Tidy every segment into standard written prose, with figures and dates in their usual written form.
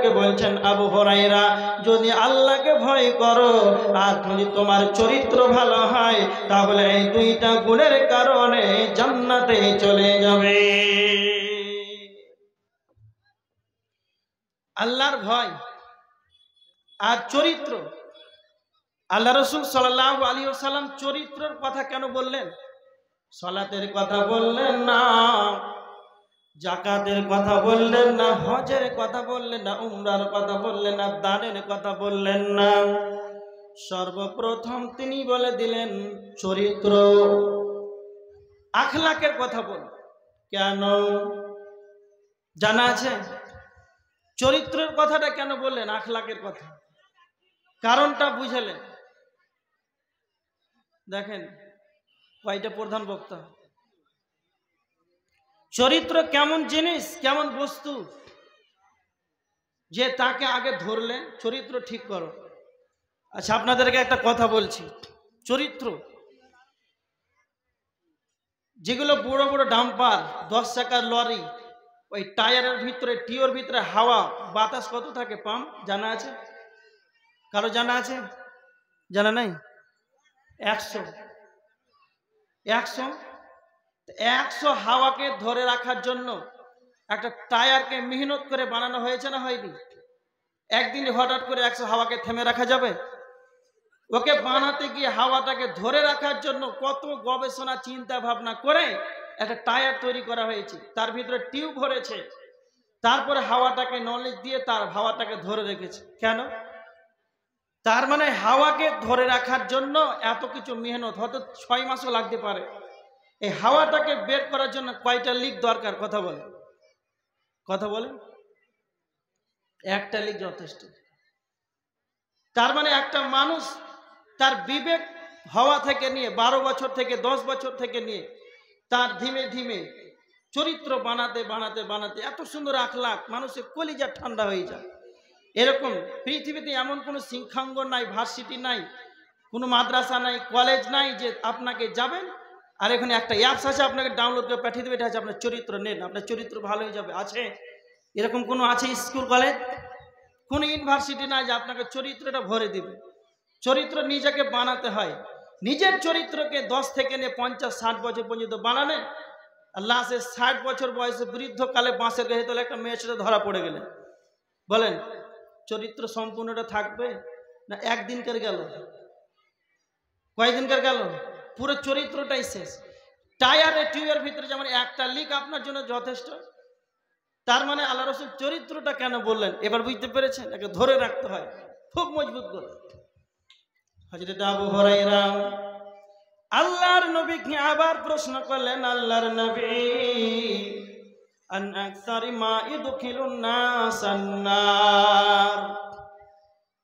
হুরায়রাকে বলছেন, আবু হুরায়রা, যদি আল্লাহকে ভয় করো আর যদি তোমার চরিত্র ভালো হয় তাহলে এই দুইটা গুণের কারণে জান্নাতে চলে যাবে। আল্লাহর ভয় আর চরিত্র। আল্লাহ রাসূল সাল্লাল্লাহু আলাইহি ওয়াসাল্লাম চরিত্রের কথা কেন বললেন? সালাতের কথা বললেন না, যাকাতের কথা বললেন না, হজের কথা বললেন না, উমরার কথা বললেন না, দানের কথা বললেন না। সর্বপ্রথম তিনি বলে দিলেন চরিত্র, আখলাকের কথা বল। কেন জানা আছে? চরিত্রের কথাটা কেন বললেন, আখলাকের কথা? কারণটা বুঝলেন? দেখেন কয়টা প্রধান বক্তা। চরিত্র কেমন জিনিস, কেমন বস্তু যে তাকে আগে ধরলে চরিত্র ঠিক করো। আচ্ছা, আপনাদেরকে একটা কথা বলছি। চরিত্র, যেগুলো বড় বড় ডাম্পার, 10 চাকার লরি, ওই টায়ারের ভিতরে, টিওর ভিতরে হাওয়া বাতাস কত থাকে? পাম্প জানা আছে? কারো জানা আছে? জানা নাই? 100 হাওয়াকে ধরে রাখার জন্য একটা টায়ারকে মেহনত করে বানানো হয়েছে না হয়নি? একদিন হঠাৎ করে 100 হাওয়াকে থেমে রাখা যাবে? ওকে বানাতে গিয়ে হাওয়াটাকে ধরে রাখার জন্য কত গবেষণা চিন্তা ভাবনা করে একটা টায়ার তৈরি করা হয়েছে, তার ভিতরে টিউব ভরেছে, তারপরে হাওয়াটাকে নলেজ দিয়ে তার হাওয়াটাকে ধরে রেখেছে। কেন? তার মানে হাওয়াকে ধরে রাখার জন্য এত কিছু মেহনত, হয়তো 6 মাসও লাগতে পারে। এই হাওয়াটাকে বের করার জন্য কয়টা লিক দরকার? কথা বলে, কথা বলে, একটা লিক যথেষ্ট। তার মানে একটা মানুষ তার বিবেক হওয়া থেকে নিয়ে 12 বছর থেকে 10 বছর থেকে নিয়ে তার ধীমে ধীমে চরিত্র বানাতে বানাতে বানাতে এত সুন্দর আখলাক, মানুষের কলিজা ঠান্ডা হয়ে যায়। এরকম পৃথিবীতে এমন কোনো শিক্ষাঙ্গন নাই, ভার্সিটি নাই, কোনো মাদ্রাসা নাই, কলেজ নাই যে আপনাকে যাবেন আর এখানে একটা অ্যাপস আছে আপনাকে ডাউনলোড করে পাঠিয়ে দেবে, এটা আছে আপনার চরিত্র নেন, আপনার চরিত্র ভালো হয়ে যাবে। আছে এরকম কোনো? আছে স্কুল কলেজ? কোনো ইউনিভার্সিটি নাই যে আপনাকে চরিত্রটা ভরে দিবে। চরিত্র নিজেকে বানাতে হয়। নিজের চরিত্রকে 10 থেকে নিয়ে 50-60 বছর পর্যন্ত বানালেন, আর লাস্টে 60 বছর বয়সে বৃদ্ধকালে বাঁশের গায়ে তোলে একটা মেয়ের সাথে ধরা পড়ে গেলেন, বলেন চরিত্র সম্পূর্ণটা থাকবে না একদিনকার গেল? কয়দিনকার গেল? পুরো চরিত্রটাই শেষ। টায়ারের টিউবের ভিতরে যেমন একটা লিক আপনার জন্য যথেষ্ট, তার মানে আল্লাহ রাসূল চরিত্রটা কেন বললেন এবার বুঝতে পেরেছেন? একে ধরে রাখতে হয় খুব মজবুত করে। হযরত আবু হুরায়রা আল্লাহর নবীকে আবার প্রশ্ন করলেন, আল্লাহর নবী, আন আকসারি মা ইদখিলুন নাস আন-নার,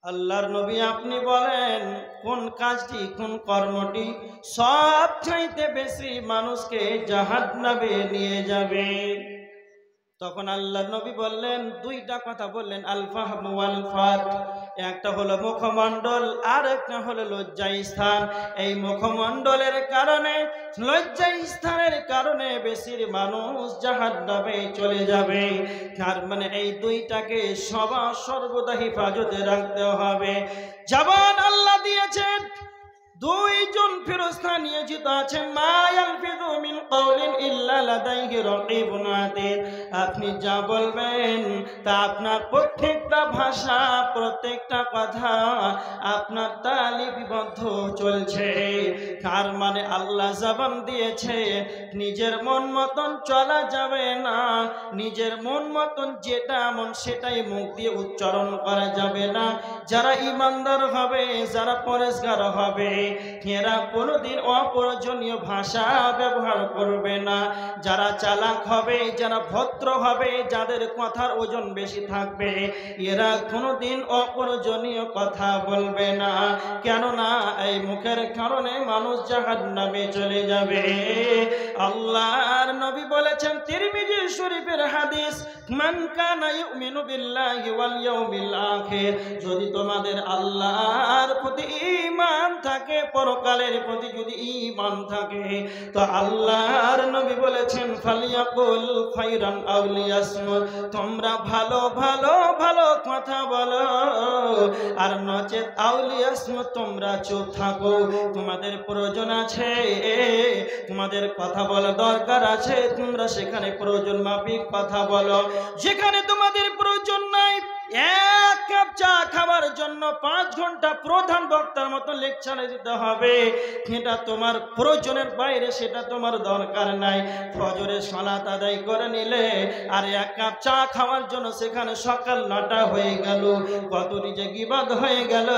আল্লাহর নবী আপনি বলেন কোন কাজটি, কোন কর্মটি সবচাইতে বেশি মানুষকে জাহান্নামে নিয়ে যাবে? তখন আল্লাহর নবী বললেন, দুইটা কথা বললেন, আল ফাহম ওয়াল ফাত। একটা হলো মুখমণ্ডল আর একটা হলো লজ্জা স্থান। এই মুখমণ্ডলের কারণে, লজ্জা স্থানের কারণে বেশির মানুষ জাহান্নামে চলে যাবে। তার মানে এই দুইটাকে সর্বদা হেফাজতে রাখতে হবে। জবান আল্লাহ দিয়েছেন, 2 জন ফেরেশতা নিয়োজিত আছেন, মা ইয়ালফিযু মিন কাওলিন ইল্লা লাদাইহি রাকীবুন আতীদ। আপনি যা বলবেন তা আপনার প্রত্যেকটা ভাষা, প্রত্যেকটা কথা আপনার তালিপিবদ্ধ চলছে। তার মানে আল্লাহ জবান দিয়েছে, নিজের মন মতন চলা যাবে না, নিজের মন মতন যেটা মন সেটাই মুখ দিয়ে উচ্চারণ করা যাবে না। যারা ঈমানদার হবে, যারা পরেশগার হবে, এরা কোনোদিন অপ্রয়োজনীয় ভাষা ব্যবহার করবে না। যারা চালাক হবে, যারা ভদ্র হবে, যাদের কথার ওজন বেশি থাকবে, এরা কোনোদিন অপ্রয়োজনীয় কথা বলবে না। কেননা এই মুখের কারণে মানুষ জাহান্নামে চলে যাবে। আল্লাহর নবী বলেছেন, তিরমিজি শরীফের হাদিস, মান কানা ইউমিনু বিল্লাহি ওয়াল ইয়াউমিল আখির, যদি তোমাদের আল্লাহর প্রতি ঈমান থাকে, পরকালের প্রতি যদি ঈমান থাকে, তো আল্লাহর নবী বলেছেন, ফালিয়াকুল খায়রান আও লিয়াসমুত, তোমরা ভালো ভালো ভালো আর নচেত আউলিয়া তোমরা চুপ থাকো। তোমাদের প্রয়োজন আছে, তোমাদের কথা বলা দরকার আছে, তোমরা সেখানে প্রয়োজন মাফিক কথা বলো। যেখানে তোমাদের প্রয়োজন নাই, এক কাপ চা খাবার জন্য 5 ঘন্টা প্রধান বক্তার মতো লেকচারে দিতে হবে, এটা তোমার প্রয়োজনের বাইরে, সেটা তোমার দরকার নাই। ফজরের সালাত আদায় করে নিলে আর 1 কাপ চা খাওয়ার জন্য সেখানে সকাল 9টা হয়ে গেল, কত নিজে গীবাত হয়ে গেল।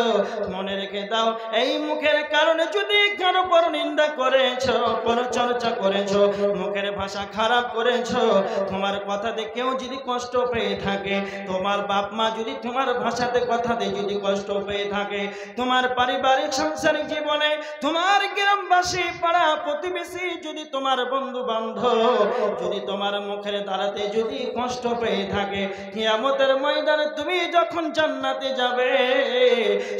মনে রেখে দাও, এই মুখের কারণে যদি কারো পর নিন্দা করেছো, পরচর্চা করেছো, মুখের ভাষা খারাপ করেছো, তোমার কথাতে কেউ যদি কষ্ট পেয়ে থাকে, তোমার বাপ মা যদি তোমার ভাষাতে কথাতে যদি কষ্ট পেয়ে থাকে, তোমার পারিবারিক সাংসারিক জীবনে, তোমার গ্রামবাসী পাড়া প্রতিবেশী যদি তোমার বন্ধু বান্ধব যদি তোমার মুখের দ্বারাতে যদি কষ্ট পেয়ে থাকে, কিয়ামতের ময়দানে তুমি যখন জান্নাতে যাবে,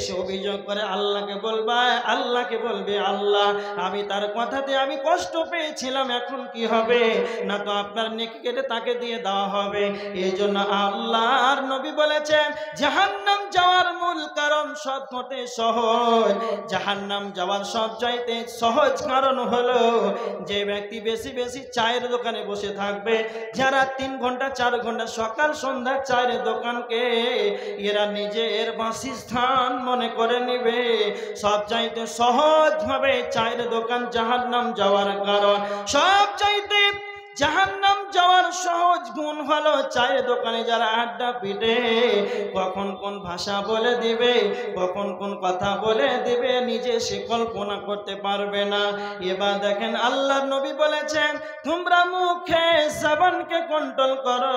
সে অভিযোগ করে আল্লাহকে বলবা, আল্লাহকে বলবে, আল্লাহ আমি তার কথাতে আমি কষ্ট পেয়েছিলাম, এখন কি হবে? না তো আপনার নেকি কেটে তাকে দিয়ে দেওয়া হবে। এই জন্য আল্লাহর নবী বলেছেন, জাহান্নাম যাওয়ার মূল কারণ সবথেকে সহজ, জাহান্নাম যাওয়ার সবচাইতে সহজ কারণ হলো যে ব্যক্তি বেশি বেশি চায়ের দোকানে বসে থাকবে, যারা 3 ঘন্টা 4 ঘন্টা সকাল সন্ধ্যা চায়ের দোকানকে এরা নিজের বাসস্থান মনে করে নেবে, সবচাইতে সহজভাবে চায়ের দোকান জাহান্নাম যাওয়ার কারণ। সবচাইতে জাহান্নাম যাওয়ার সহজ গুণ হলো চায়ের দোকানে যারা আড্ডা পিটে, কখন কোন ভাষা বলে দিবে, কখন কোন কথা বলে দিবে, নিজে সে কল্পনা করতে পারবে না। এবার দেখেন আল্লাহর নবী বলেছেন, তোমরা মুখে জবানকে কন্ট্রোল করো,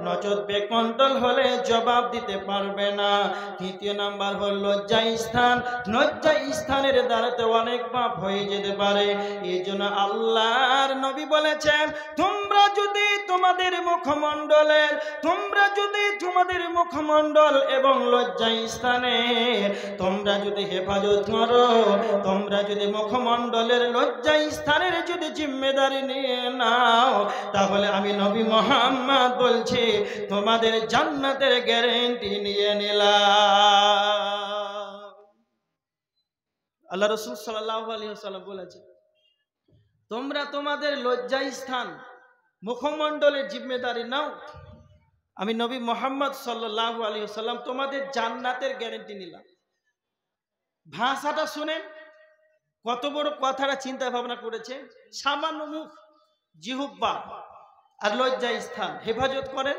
নচেত বেকন্ট্রোল হলে জবাব দিতে পারবে না। 3য় নাম্বার হল লজ্জা স্থান, লজ্জা স্থানের দ্বারাতে অনেক পাপ হয়ে যেতে পারে। এই জন্য আল্লাহর নবী বলেছেন, তোমরা যদি তোমাদের মুখমণ্ডল এবং লজ্জা স্থানে তোমরা যদি হেফাজত করো, তোমরা যদি মুখমণ্ডলের লজ্জা স্থানের যদি জিম্মেদারি নিয়ে নাও, তাহলে আমি নবী মুহাম্মদ বলছি তোমাদের জান্নাতের গ্যারান্টি নিয়ে নিলাম। আল্লাহ রাসূল সাল্লাল্লাহু আলাইহি ওয়াসাল্লাম বলেছেন, তোমরা তোমাদের লজ্জা স্থান মুখমণ্ডলের জিম্মেদারি নাও, আমি নবী মুহাম্মদ সাল্লাল্লাহু আলাইহি ওয়াসাল্লাম তোমাদের জান্নাতের গ্যারান্টি নিলাম। ভাষাটা শুনেন, কত বড় কথাটা চিন্তা ভাবনা করেছে। সামান্য মুখ, জিহ্বা আর লজ্জা স্থান হেফাজত করেন।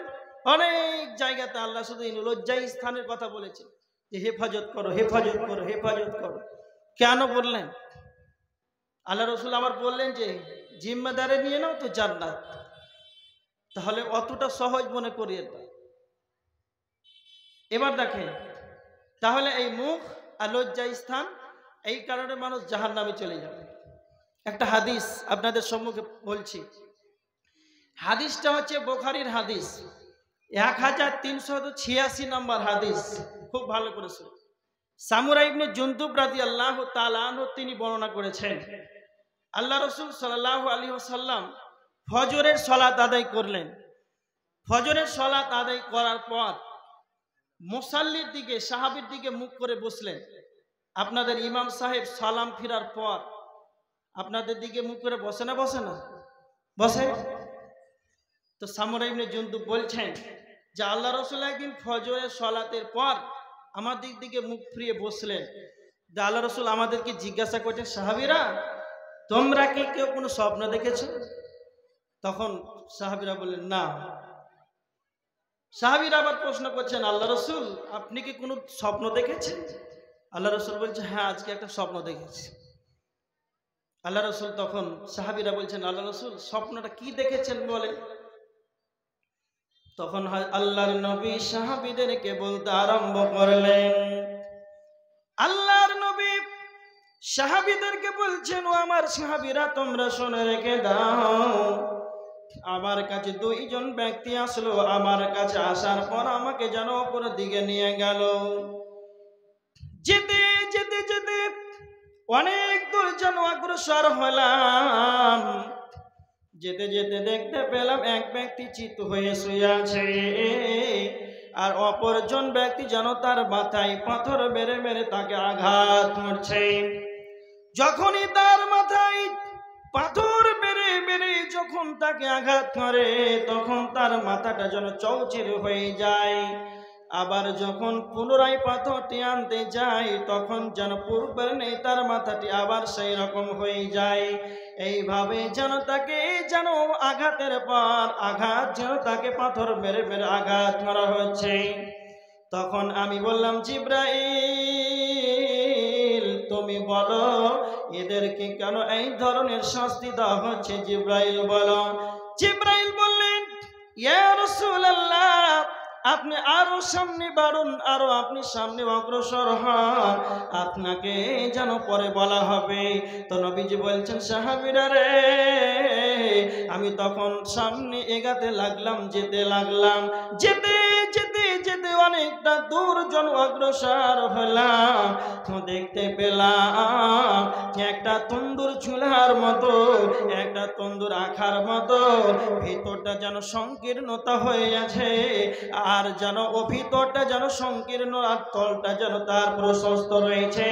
অনেক জায়গাতে আল্লাহ শুধু লজ্জা স্থানের কথা বলেছে যে হেফাজত করো, হেফাজত করো, হেফাজত করো। কেন বললেন? আল্লাহ রসুল আবার বললেন যে জিম্মেদারি নিয়ে নাও তো জান্নাত। তাহলে অতটা সহজ মনে করিয়ে দাও। এবার দেখেন, তাহলে এই মুখ আর লজ্জা স্থান, এই কারণে মানুষ জাহান্নামে চলে যাবে। একটা হাদিস আপনাদের সম্মুখে বলছি। হাদিসটা হচ্ছে বুখারীর হাদিস, 1386 নম্বর হাদিস। খুব ভালো করে শুনুন। সামুরা ইবনে জুনদুব রাদিয়াল্লাহু তাআলা আনহু তিনি বর্ণনা করেছেন, আল্লাহ রাসূল সাল্লাল্লাহু আলাইহি ওয়াসাল্লাম ফজরের সালাত আদায় করলেন। ফজরের সালাত আদায় করার পর মুসাল্লির দিকে, সাহাবীর দিকে মুখ করে বসলেন। আপনাদের ইমাম সাহেব সালাম ফিরার পর আপনাদের দিকে মুখ করে বসে না? বসে না? বসে। তো সামুরা ইবনে জুনদুব বলছেন যে আল্লাহ রাসূল একদিন ফজরের সালাতের পর আমার দিকে মুখ ফিরিয়ে বসলেন। যে আল্লাহ রাসূল আমাদেরকে জিজ্ঞাসা করছেন, সাহাবীরা তোমরা কি কেউ কোনো স্বপ্ন দেখেছো? তখন সাহাবীরা বললেন না। সাহাবীরা আবার প্রশ্ন করছেন, আল্লাহ রাসূল আপনি কি কোনো স্বপ্ন দেখেছেন? আল্লাহ রাসূল বলছে, হ্যাঁ আজকে একটা স্বপ্ন দেখেছি। আল্লাহ রাসূল তখন সাহাবীরা বলছেন, আল্লাহ রাসূল স্বপ্নটা কি দেখেছেন বলেন। তখন আল্লাহর নবী সাহাবীদেরকে বলতে আরম্ভ করলেন। আল্লাহর নবী সাহাবীদেরকে বলছেন, ও আমার সাহাবীরা তোমরা শুনে রেখে দাও, আমার কাছে 2 জন ব্যক্তি আসলো। আমার কাছে আসার পর আমাকে যেন উপর দিকে নিয়ে গেল। যেতে যেতে যেতে অনেক দূর যেন অগ্রসর হলাম। যেতে যেতে দেখতে পেলাম এক ব্যক্তি চিত হয়ে শুয়ে আছে। আর অপরজন ব্যক্তি যেন তার মাথায় পাথর মেরে মেরে তাকে আঘাত করছে। যখনই তার মাথায় পাথর মেরে মেরে যখন তাকে আঘাত করে তখন তার মাথাটা যেন চৌচির হয়ে যায়। আবার যখন পুনরায় পাথরটি আনতে যায় তখন যেন পূর্বের নেই, তার মাথাটি আবার সেই রকম হয়ে যায়। এইভাবে যেন তাকে যেন আঘাতের পর আঘাত যেন তাকে পাথর মেরে মেরে আঘাত করা হচ্ছে। তখন আমি বললাম, জিব্রাইল তুমি বলো এদেরকে কেন এই ধরনের শাস্তি দেওয়া হচ্ছে? জিব্রাইল বলো। জিব্রাইল বললেন, ইয়া রাসূলুল্লাহ আপনি আরো সামনে বাড়ুন, আরো আপনি সামনে অগ্রসর হন, আপনাকে যেন পরে বলা হবে। তো নবীজি বলছেন, সাহাবীরা রে, আমি তখন সামনে এগাতে লাগলাম, যেতে লাগলাম, যেতে যেতে যেতে অনেকটা দূর জন অগ্রসর হলাম। তো দেখতে পেলাম একটা তন্দুর চুলার মতো, একটা তন্দুর আখার মতো, ভিতরটা যেন সংকীর্ণতা হয়ে আছে, আর যেন ও ভিতরটা যেন সংকীর্ণ, আর তলটা যেন তার প্রশস্ত রয়েছে।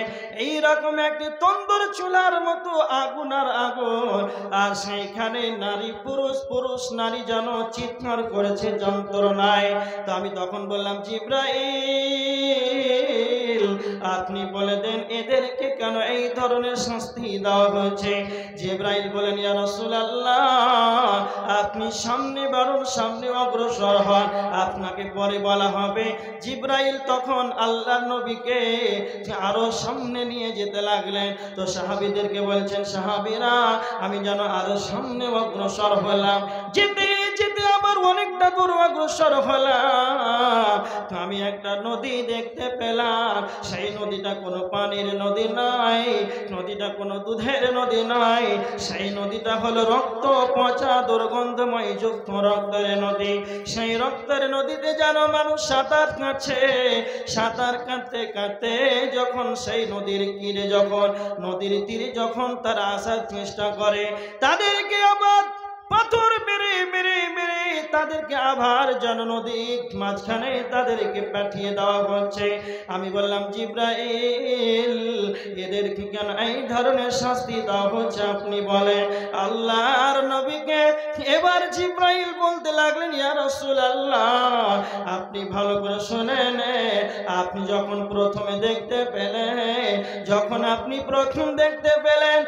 এইরকম একটি তন্দুর চুলার মতো আগুন আর আগুন, আর সেইখানে নারী পুরুষ, পুরুষ নারী যেন চিৎকার করেছে যন্ত্রণায়। তো আমি তখন বললাম, জিব্রাইল আপনি বলে দেন এদেরকে কেন এই ধরনের শাস্তি দেওয়া হয়েছে? জিব্রাইল বলেন, ইয়া রাসূলুল্লাহ আপনি সামনে বাড়ুন, সামনে অগ্রসর হন, আপনাকে পরে বলা হবে। জিব্রাইল তখন আল্লাহর নবীকে আরো সামনে নিয়ে যেতে লাগলেন। তো সাহাবীদেরকে বলছেন, সাহাবীরা আমি যেন আরো সামনে অগ্রসর হলাম, যেতে যেতে আবার অনেকটা দূর অগ্রসর হলাম। তো আমি একটা নদী দেখতে পেলাম, সেই নদীটা কোনো পানির নদী নাই, নদীটা কোনো দুধের নদী নাই, সেই নদীটা হলো রক্ত পচা দুর্গন্ধময় যুক্ত রক্তের নদী। সেই রক্তের নদীতে যেন মানুষ সাঁতার কাটছে, সাঁতার কাটতে কাটতে যখন সেই নদীর তীরে যখন তারা আসার চেষ্টা করে, তাদেরকে আবার পাথর মেরে মেরে মেরে তাদেরকে আবার যেন নদীর মাঝখানে তাদেরকে পাঠিয়ে দেওয়া হচ্ছে। আমি বললাম, জিব্রাইল এদেরকে কেন এই ধরনের শাস্তি দেওয়া হচ্ছে আপনি বলেন? আল্লাহর নবীকে এবার জিব্রাইল বলতে লাগলেন, ইয়া রাসূলুল্লাহ আপনি ভালো করে শুনেন, আপনি যখন প্রথমে দেখতে পেলেন, যখন আপনি প্রথম দেখতে পেলেন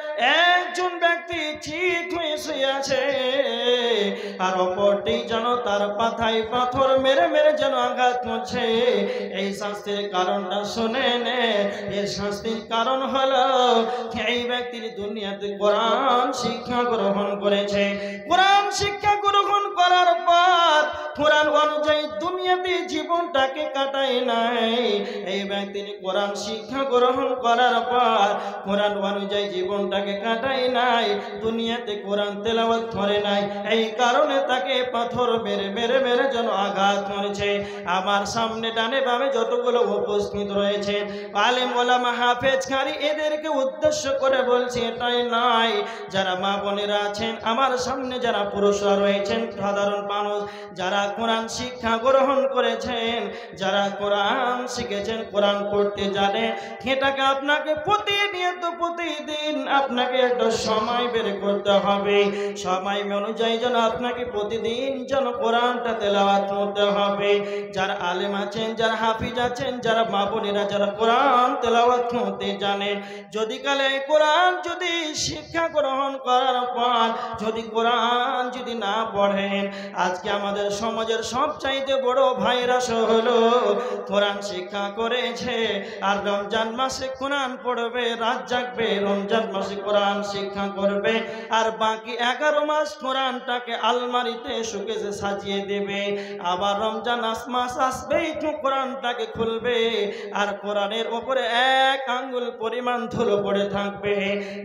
একজন ব্যক্তি ঠিক হয়ে শুয়ে আছে, আর অপরটি যেন তার পাথায় পাথর মেরে মেরে যেন আঘাত করছে, এই শাস্তির কারণটা শুনেন। এই শাস্তির কারণ হলো এই ব্যক্তির দুনিয়াতে কোরআন শিক্ষা গ্রহণ করেছে, কোরআন শিক্ষা গ্রহণ করার পর কোরআন অনুযায়ী দুনিয়াতে জীবনটাকে কাটায় নাই। এই ব্যক্তির কোরআন শিক্ষা গ্রহণ করার পর কোরআন অনুযায়ী জীবনটাকে কাটায় নাই, দুনিয়াতে কোরআন তেলাওয়াত করে নাই, এই কারণে তাকে পাথর মেরে মেরে মেরে যেন আঘাত করেছে। আমার সামনে ডানে বামে যতগুলো উপস্থিত রয়েছে আলেম ওলামা হাফেজ কারি, এদেরকে উদ্দেশ্য করে বলছি এটাই নয়, যারা মা বোনেরা আছেন আমার সামনে, যারা পুরুষরা রয়েছেন, সাধারণ মানুষ যারা কোরআন শিক্ষা গ্রহণ করেছেন, যারা কোরআন শিখেছেন, কোরআন পড়তে জানে, এটাকে আপনাকে প্রতিদিন আপনাকে একটা সময় বের করতে হবে। সময় অনুযায়ী যেন আপনাকে প্রতিদিন যেন কোরআনটা তেলাওয়াত করতে হবে। যারা আলেম আছেন, যারা হাফিজ আছেন, যারা মা বোনেরা যারা কোরআন তেলাওয়াত করতে জানেন, যদি কালে কোরআন যদি শিক্ষা গ্রহণ করার পর যদি কোরআন যদি না পড়েন, আজকে আমাদের সমাজের সবচাইতে বড় ভাইরাস হলো কোরআন শিক্ষা করেছে আর রমজান মাসে কোরআন পড়বে, রাত জাগবে, রমজান মাসে কোরআন শিক্ষা করবে, আর বাকি 11 মাস কোরআনটাকে আলমারিতে শোকেসে সাজিয়ে দেবে। আবার রমজান মাস আসবেই তো কোরআনটাকে খুলবে, আর কোরআনের ওপরে 1 আঙ্গুল পরিমাণ ধুলো পড়ে থাকবে।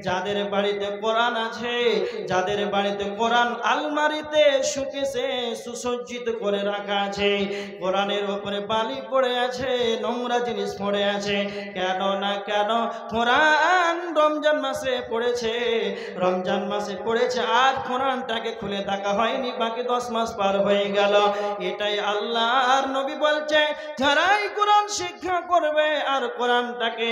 যাদের বাড়িতে কোরআন আছে, যাদের বাড়িতে কোরআন আলমারিতে শোকেসে সুসজ্জিত করে রাখা আছে, কোরআনের উপরে বালি পড়ে আছে, নোংরা জিনিস পড়ে আছে। কেন না কেন? কোরআন রমজান মাসে পড়েছে, রমজান মাসে পড়েছে, আর কোরআনটাকে খুলে দেখা হয়নি, বাকি 10 মাস পার হয়ে গেল। এটাই আল্লাহর নবী বলছে, যারাই কোরআন শিক্ষা করবে আর কোরআনটাকে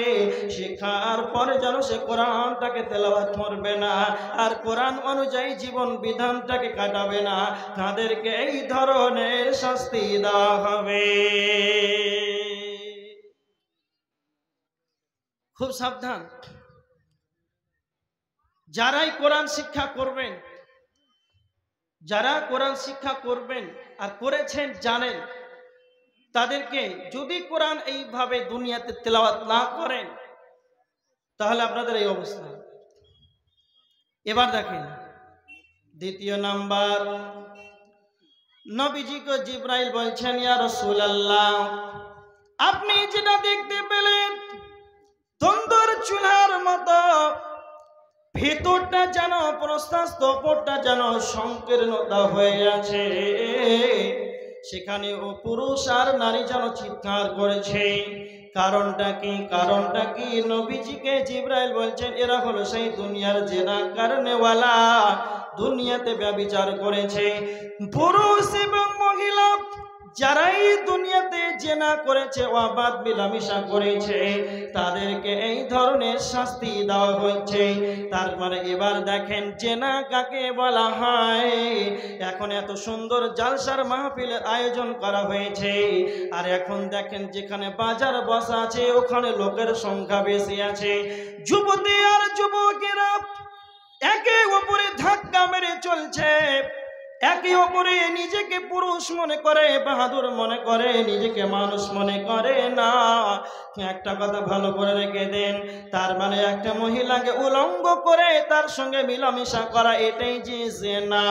শিক্ষার পরে যেন সে কোরআনটাকে তেলাওয়াত করবে না আর কোরআন অনুযায়ী জীবন বিধানটাকে কাটাবে না, তাদেরকে এই ধরনের শাস্তি দেওয়া হবে। খুব সাবধান। যারাই কোরআন শিক্ষা করবেন, যারা কোরআন শিক্ষা করবেন আর করেছেন জানেন, তাদেরকে যদি কোরআন এইভাবে দুনিয়াতে তেলাওয়াত না করেন তাহলে আপনাদের এই অবস্থা। এবার দেখেন দ্বিতীয় নাম্বার, নবীজিকে জিবরাইল বলছেন, ইয়া রাসূলুল্লাহ, আপনি যেটা দেখতে পেলেন তন্দুর চুলার মতো, ভেতরটা যেন প্রশস্ত, ওপরটা যেন সংকীর্ণতা হয়ে আছে, সেখানে ও পুরুষ আর নারী যেন চিৎকার করেছে। কারণটা কি? কারণটা কি? নবীজিকে জিবরাইল বলছেন, এরা হলো সেই দুনিয়ার জেনা কারণেওয়ালা, দুনিয়াতে ব্যভিচার করেছে। পুরুষ এবং মহিলা যারাই দুনিয়াতে জেনা করেছে, অবাধ মিলামেশা করেছে, তাদেরকে এই ধরনের শাস্তি দেওয়া হচ্ছে। তার মানে এবার দেখেন জেনা কাকে বলা হয়। এখন এত সুন্দর জালসার মাহফিলের আয়োজন করা হয়েছে, আর এখন দেখেন যেখানে বাজার বসা আছে ওখানে লোকের সংখ্যা বেশি আছে, যুবতী আর যুবকেরা একে অপরে ধাক্কা মেরে চলছে, একে অপরে নিজেকে পুরুষ মনে করে, বাহাদুর মনে করে, নিজেকে মানুষ মনে করে না। একটা কথা ভালো করে রেখে দেন, তার মানে একটা মহিলাকে উলঙ্গ করে তার সঙ্গে মিলামেশা করা, এটাই যে জেনা।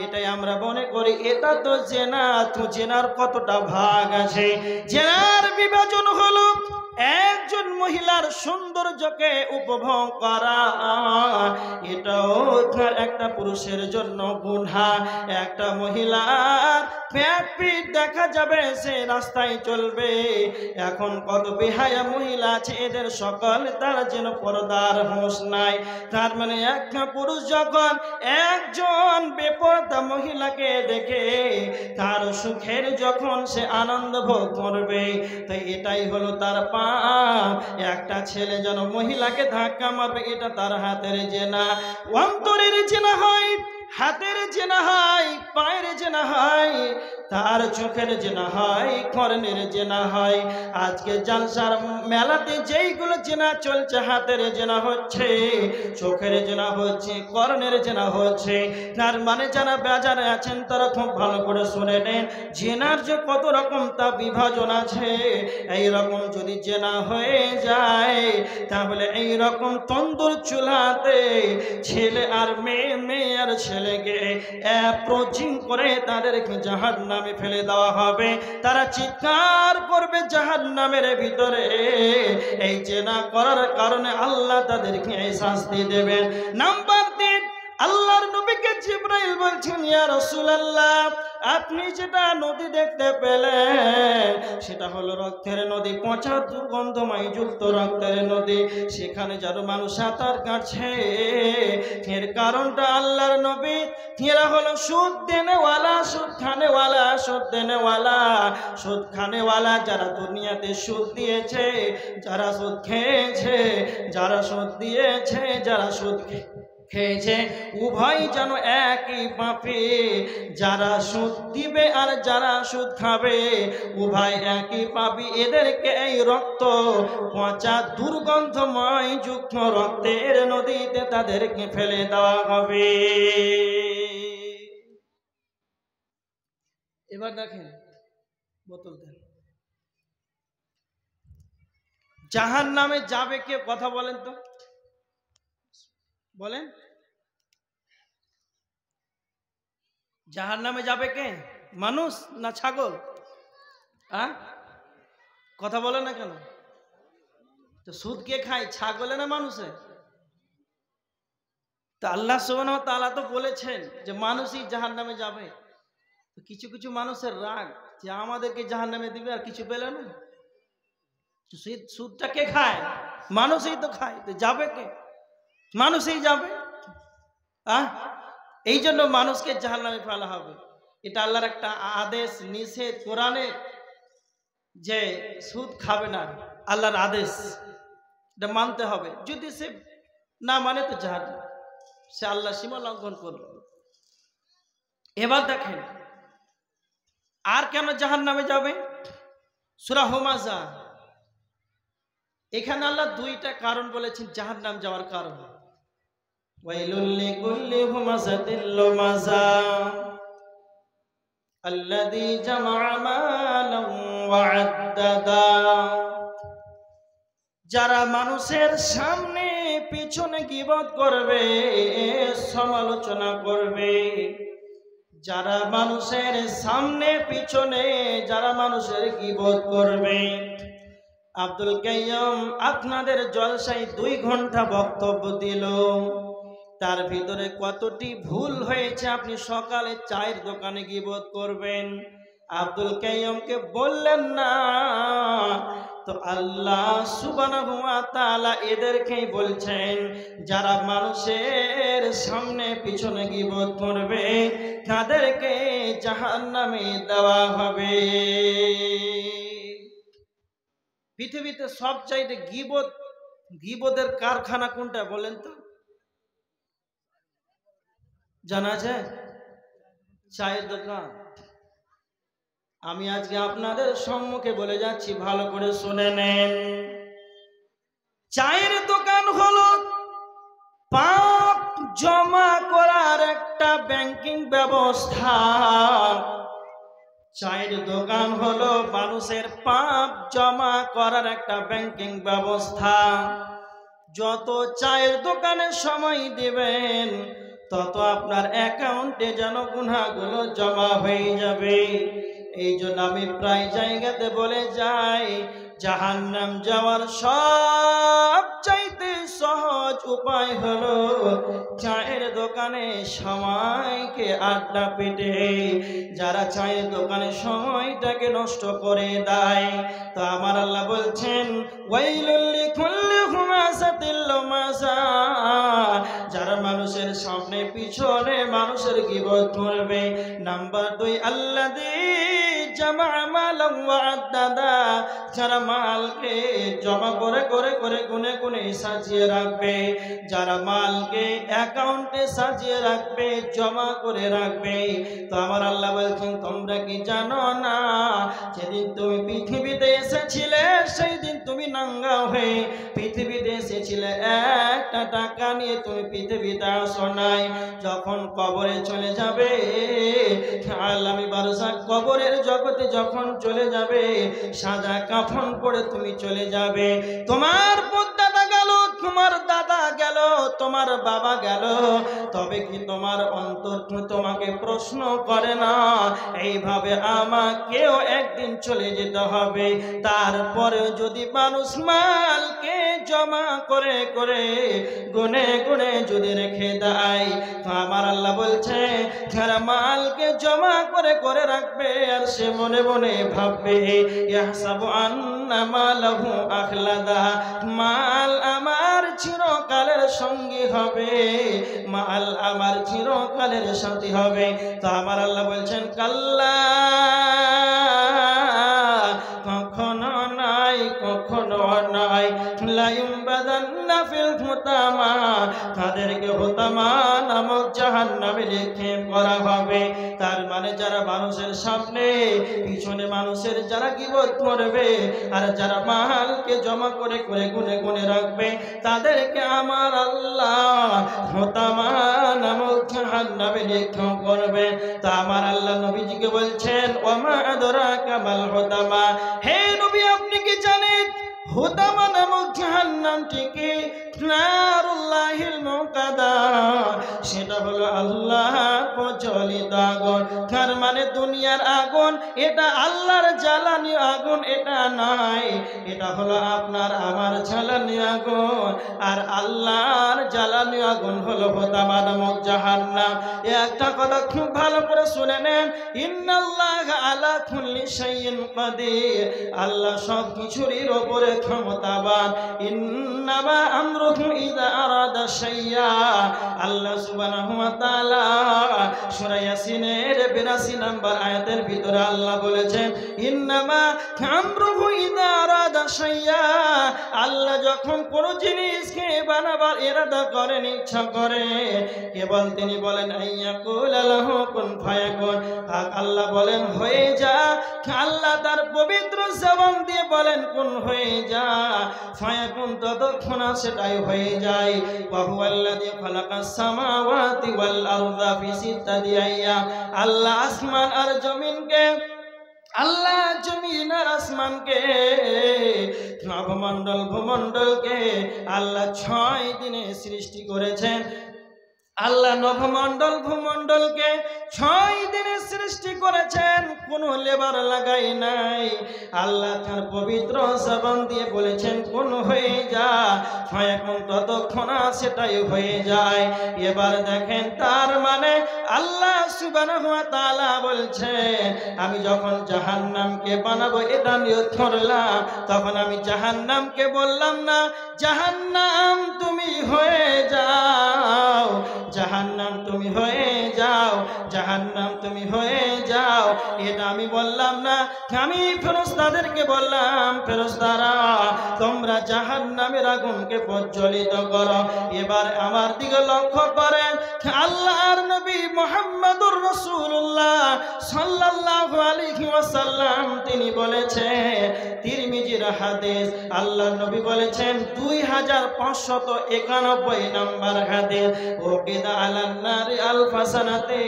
এটাই আমরা মনে করি এটা তো জেনা। তো জেনার কতটা ভাগ আছে? জেনার বিভাজন হলো একজন মহিলার সৌন্দর্যকে উপভোগ করা, এটাও একটা পুরুষের জন্য গুনাহ। একটা মহিলার পেট পিঠ দেখা যাবে, সে রাস্তায় চলবে। এখন কত বেহায়া মহিলা আছে, এদের সকল তার যেন পর্দার হোশ নাই। তার মানে একটা পুরুষ যখন একজন বেপরদা মহিলাকে দেখে তার সুখের যখন সে আনন্দ ভোগ করবে, তাই এটাই হলো তার পাপ। একটা ছেলে যেন মহিলাকে ধাক্কা মারবে, এটা তার হাতের জেনা। অন্তরের জেনা হয়, হাতের জেনা হয়, পায়ের জেনা হয়, তার চোখের জেনা হয়, কর্ণের জেনা হয়। আজকে জালসার মেলাতে যেইগুলো জেনা চলছে, হাতের জেনা হচ্ছে, চোখের জেনা হচ্ছে, কর্ণের জেনা হচ্ছে। তার মানে যারা বাজারে আছেন তারা খুব ভালো করে শুনে নেন, জেনার যে কত রকম তা বিভাজন আছে। এই রকম যদি জেনা হয়ে যায় তাহলে এই রকম তন্দুর চুলাতে ছেলে আর মেয়ে, মেয়ে আর ছেলেকে অ্যাপ্রোচিং করে তাদেরকে জাহান্নামে ফেলে দেওয়া হবে। তারা চিৎকার করবে জাহান্নামের ভিতরে। এই জেনা করার কারণে আল্লাহ তাদেরকে এই শাস্তি দেবেন। নাম্বার 3, আল্লাহর নবীকে জিবরাইল বলছেন, ইয়া রাসূলুল্লাহ, আপনি যেটা নদী দেখতে পেলেন সেটা হলো রক্তের নদী, পচা দুর্গন্ধময় যুক্ত রক্তের নদী। সেখানে যারা মানুষ সাঁতার কাটছে, এর কারণটা আল্লাহর নবী, এরা হলো সুদ দেনেওয়ালা, সুদ খানেওয়ালা, সুদ দেনেওয়ালা, সুদ খানেওয়ালা। যারা দুনিয়াতে সুদ দিয়েছে, যারা সুদ খেয়েছে, যারা সুদ দিয়েছে, যারা সুদ খেয়েছে, উভয় যেন একই পাপে। যারা সুদ দিবে আর যারা সুদ খাবে উভয় একই পাপী। এদেরকে এই রক্ত পচা দুর্গন্ধময় যুক্ত রক্তের নদীতে তাদেরকে ফেলে দেওয়া হবে। এবার দেখেন বোতল দেন, জাহান্নামে যাবে কে? কথা বলেন তো, বলেন, জাহান্নামে যাবে কে? মানুষ না ছাগল? কথা বলে না কেন? তো সুদ কে খায়, ছাগলে না মানুষে? তা আল্লাহ সুবহানাহু ওয়া তাআলা তো বলেছেন যে মানুষই জাহান্নামে যাবে। কিছু কিছু মানুষের রাগ যে আমাদেরকে জাহান্নামে দিবে আর কিছু পেল না। সুদটা কে খায়? মানুষই তো খায়, তো যাবে কে? মানুষই যাবে। এই জন্য মানুষকে জাহান্নামে ফেলা হবে। এটা আল্লাহর একটা আদেশ, নিষেধ কোরআনের, যে সুদ খাবে না, আল্লাহর আদেশ, এটা মানতে হবে। যদি সে না মানে তো জাহান্নাম, সে আল্লাহ সীমা লঙ্ঘন করলো। এবার দেখেন আর কেন জাহান্নামে যাবে। সূরা হুমাযা, এখানে আল্লাহ দুইটা কারণ বলেছেন জাহান্নাম যাওয়ার কারণ। ওয়াইলুল লিকুল্লি হুমাযাতিল লুমাযা আল্লাযী জামাআ মালান ওয়া আদ্দাদা। যারা মানুষের সামনে পিছনে গীবত করবে, সমালোচনা করবে, যারা মানুষের সামনে পিছনে যারা মানুষের গীবত করবে। আব্দুল কাইয়্যুম আপনাদের জলসায় 2 ঘন্টা বক্তব্য দিল, তার ভিতরে কতটি ভুল হয়েছে। আপনি সকালে চায়ের দোকানে গীবত করবেন, আব্দুল কাইয়্যুমকে বললেন না, তো আল্লাহ সুবহানাহু ওয়া তাআলা এদেরকেই বলছেন যারা মানুষের সামনে পিছনে গীবত করবে তাদেরকে জাহান্নামে দেওয়া হবে। পৃথিবীতে সবচাইতে গীবতের কারখানা কোনটা বলেন তো? জানা আছে? চায়ের দোকান। আমি আজকে আপনাদের সম্মুখে বলে যাচ্ছি, ভালো করে শুনে নেন। চায়ের দোকান হলো পাপ জমা করার একটা ব্যাংকিং ব্যবস্থা। চায়ের দোকান হলো মানুষের পাপ জমা করার একটা ব্যাংকিং ব্যবস্থা। যত চায়ের দোকানে সময় দিবেন তত আপনার অ্যাকাউন্টে যেন গুনাহগুলো জমা হয়ে যাবে। এই জন্য আমি প্রায় জায়গাতে বলে যাই, জাহান্নাম যাওয়ার সবচাইতে সহজ উপায় হলো চায়ের দোকানে সময়কে আড্ডা পেটে। যারা চায়ের দোকানে সময়টাকে নষ্ট করে দেয়, তো আমার আল্লাহ বলছেন ওয়াইলুল লিকুল্লি হুমাযাতিল লুমাযা। যারা মানুষের সামনে পিছনে মানুষের গীবত করবে। নাম্বার 2, আল্লাযী জামাআ মালান ওয়া আদ্দাদা। যারা মালকে জমা করে করে করে গুনে গুনে সাজিয়ে রাখবে, যারা মালকে অ্যাকাউন্টে সাজিয়ে রাখবে, জমা করে রাখবে। তো আমার আল্লাহ বলছেন তোমরা কি জানো না, যেদিন তুমি পৃথিবীতে এসেছিলে সেই দিন তুমি নাঙ্গা হয়ে পৃথিবীতে এসেছিলে, একটা টাকা নিয়ে তুমি পৃথিবীতে আসো নাই। যখন কবরে চলে যাবে, আলামী বারযাখ কবরের জগতে যখন চলে যাবে, সাদা কাফন পরে তুমি চলে যাবে। তোমার দাদা গেল, তোমার দাদা গেল, তোমার বাবা গেল, তবে কি তোমার অন্তর তোমাকে প্রশ্ন করে না এইভাবে আমাকেও একদিন চলে যেতে হবে? তারপরে যদি মানুষ মালকে জমা করে করে গুনে গুনে যদি রেখে দেয়, তো আমার আল্লাহ বলছে যারা মালকে জমা করে করে রাখবে আর সে মনে মনে ভাববে ইয়াহসাবু আন্না মালাহু আখলাদা, মাল আমার চিরকালের সঙ্গী হবে, মাল আমার চিরকালের সাথী হবে। তো আমার আল্লাহ বলছেন কাল্লা, কখনো নাই, কখনো নাই, লা ইউমবাদান্না ফিল হুতামা। তাদেরকে হুতামা নামক জাহান্নামে নিক্ষেপ করা হবে। তার মানে যারা মানুষের সামনে পিছনে মানুষের যারা গীবত করবে আর যারা মালকে জমা করে করে গুনে গুনে রাখবে, তাদেরকে আমার আল্লাহ হুতামা নামক জাহান্নামে নিক্ষেপ করবে। তা আমার আল্লাহ নবীজিকে বলছেন ওমা আদরাকা মাল হুতামা, হে নবী আপনি কি জানেন হুতামা নামক জাহান্নামটিকে? নারুল্লাহিল মুকাদা, সেটা হলো আল্লাহ প্রজ্বলিত আগুন। তার মানে দুনিয়ার আগুন এটা আল্লাহর জ্বালানি আগুন এটা নয়, এটা হলো আপনার আমার জ্বালানি আগুন। আর আল্লাহর জ্বালানি আগুন হলো হোতামা নামক জাহান্নাম। একটা কথা খুব ভালো করে শুনে নেন, ইন্নাল্লাহা আলা কুল্লি শাইইন কাদির, আল্লাহ সব কিছুরই উপরে ক্ষমতাবান। ইন্নামা আমরুহু ইযা আরাদা শাইয়া, আল্লাহ সুবহানাহু ওয়া তাআলা সূরা ইয়াসিনের 82 নম্বর আয়াতের ভিতরে আল্লাহ বলেছেন, ইন্নামা আমরুহু ইযা আরাদা শাইয়া, আল্লাহ যখন কোন জিনিসকে বানাবার ইরাদা করেন, ইচ্ছা করে, কেবল তিনি বলেন আইয়াকুল লাহু কুন ফায়াকুন, আল্লাহ বলেন হয়ে যা। আল্লাহ তার পবিত্র জবান দিয়ে বলেন কুন হয়ে যা, ফায়াকুন ততক্ষণ সেটাই হয়ে যায়। ওয়া হুয়াল্লাযী খালাকাস সামাওয়াতি ওয়াল আরদা ফি সিত্তাতি আইয়াম, আল্লাহ আসমান আর জমিনকে, আল্লাহ জমিন আর আসমানকে, নভমণ্ডল ভূমণ্ডলকে আল্লাহ 6 দিনে সৃষ্টি করেছেন। আল্লাহ নভমণ্ডল ভূমণ্ডলকে 6 দিনে সৃষ্টি করেছেন, কোনো লেবার লাগাই নাই। আল্লাহ তার পবিত্র জবান দিয়ে বলেছেন কোন হয়ে যা, এখন ততক্ষণ সেটাই হয়ে যায়। এবার দেখেন, তার মানে আল্লাহ সুবহানাহু ওয়া তাআলা বলছেন আমি যখন জাহান্নামকে বানাবো এটা নিয়ত করলাম, তখন আমি জাহান্নামকে বললাম না জাহান্নাম তুমি হয়ে যাও, জাহান্নাম তুমি হয়ে যাও, জাহান্নাম তুমি হয়ে যাও, এটা আমি বললাম না। আমি ফেরেশতাদেরকে বললাম ফেরেশতারা তোমরা জাহান্নামের আগুনকে প্রজ্বলিত করো। এবার আমার দিকে লক্ষ্য করেন, আল্লাহর নবী মুহাম্মদুর রাসূলুল্লাহ সাল্লাল্লাহু আলাইহি ওয়াসাল্লাম তিনি বলেছেন, তিরমিজির হাদিস, আল্লাহর নবী বলেছেন 2591 নম্বর হাদিস, ওকিদা আলান নারি আলফা সানাতে,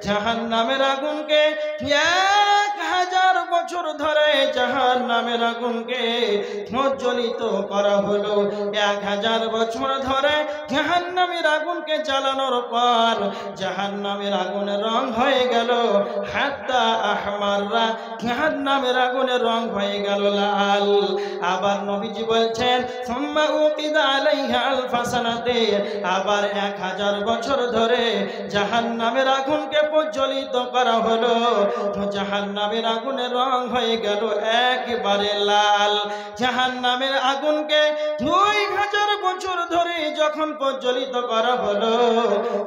জাহান্নামের আগুনকে 1000 বছর ধরে জাহান্নামের আগুনকে প্রজ্বলিত করা হলো। 1000 বছর ধরে জাহান্নামের আগুনকে জ্বালানোর পর জাহান্নামের আগুনের রং হয়ে গেল হাত্তা আহমাররা, জাহান্নামের আগুনের রং হয়ে গেল লাল। আবার নবীজি বলছেন সুম্মা উকিদা আলাইহা আলফা সানাতে, আবার 1000 বছর ধরে জাহান্নামের আগুনকে প্রজ্বলিত করা হলো, জাহান্নামের আগুনের রং হয়ে গেল একেবারে লাল। জাহান্নামের আগুনকে 2000 বছর ধরে যখন প্রজ্বলিত করা হলো,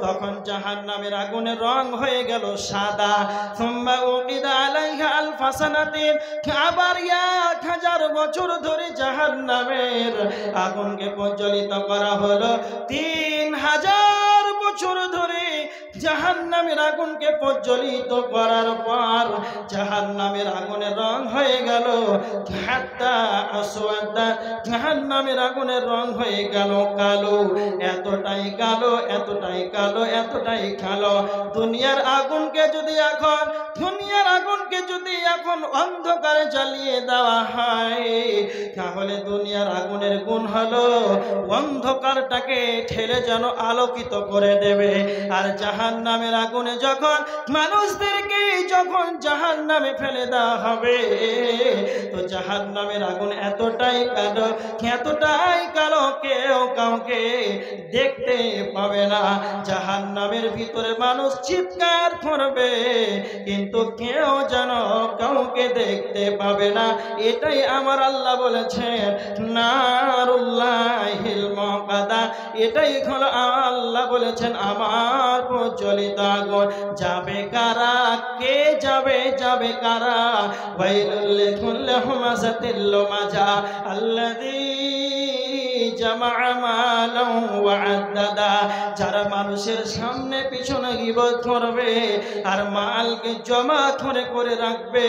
তখন জাহান্নামের আগুনের রং হয়ে গেল সাদা। সুম্মা উকিদা আলাইহা আলফা সানাতে, আবার 1000 বছর ধরে জাহান্নামের আগুনকে প্রজ্বলিত করা হলো। 3000 বছর ধরে জাহান্নামের আগুনকে প্রজ্বলিত করার পর জাহান্নামের আগুনের রং হয়ে গেল হাত্তা আসওয়াদা, জাহান্নামের আগুনের রং হয়ে গেল কালো। এতটাই কালো, এতটাই কালো, এতটাই কালো। দুনিয়ার আগুনকে যদি এখন অন্ধকারে জ্বালিয়ে দেওয়া হয়, তাহলে দুনিয়ার আগুনের গুণ হলো অন্ধকারটাকে ঠেলে যেন আলোকিত করে দেবে। আর জাহান্নামের আগুনে যখন মানুষদেরকে যখন জাহান্নামে ফেলে দেওয়া হবে, তো জাহান্নামের আগুন এতটাই কালো, এতটাই কালো কেউ কাউকে দেখতে পাবে না। জাহান্নামের ভিতরে মানুষ চিৎকার করবে, কিন্তু কেউ যেন কাউকে দেখতে পাবে না। এটাই আমার আল্লাহ বলেছেন নারুল্লাহিল মুকাদা, এটাই হলো আল্লাহ বলেছেন আমার প্রজ্বলিত আগুন। যাবে কারা, কে যাবে, যাবে কারা? ওয়াইলুল লিকুল্লি হুমাযাতিল লুমাযা আল্লাযী জামাআ মালান ওয়া আদ্দাদা, যারা মানুষের সামনে পিছনে গীবত করবে আর মালকে জমা করে করে রাখবে।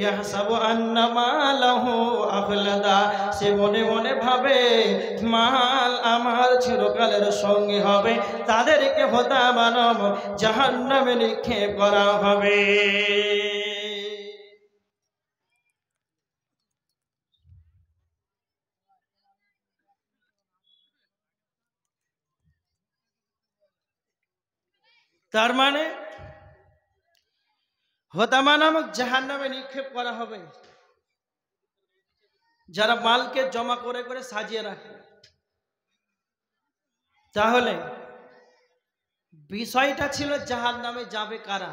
ইয়াহসাবু আন্না মালাহু আখলাদা, সে মনে মনে ভাবে মাল আমার চিরকালের সঙ্গী হবে, তাদেরকে হোতা মানব জাহান্নামে নিক্ষেপ করা হবে। তার মানে হোতামা নামক জাহান্নামে নিক্ষেপ করা হবে, যারা মালকে জমা করে করে সাজিয়ে রাখে। তাহলে বিষয়টা ছিল জাহান্নামে যাবে কারা?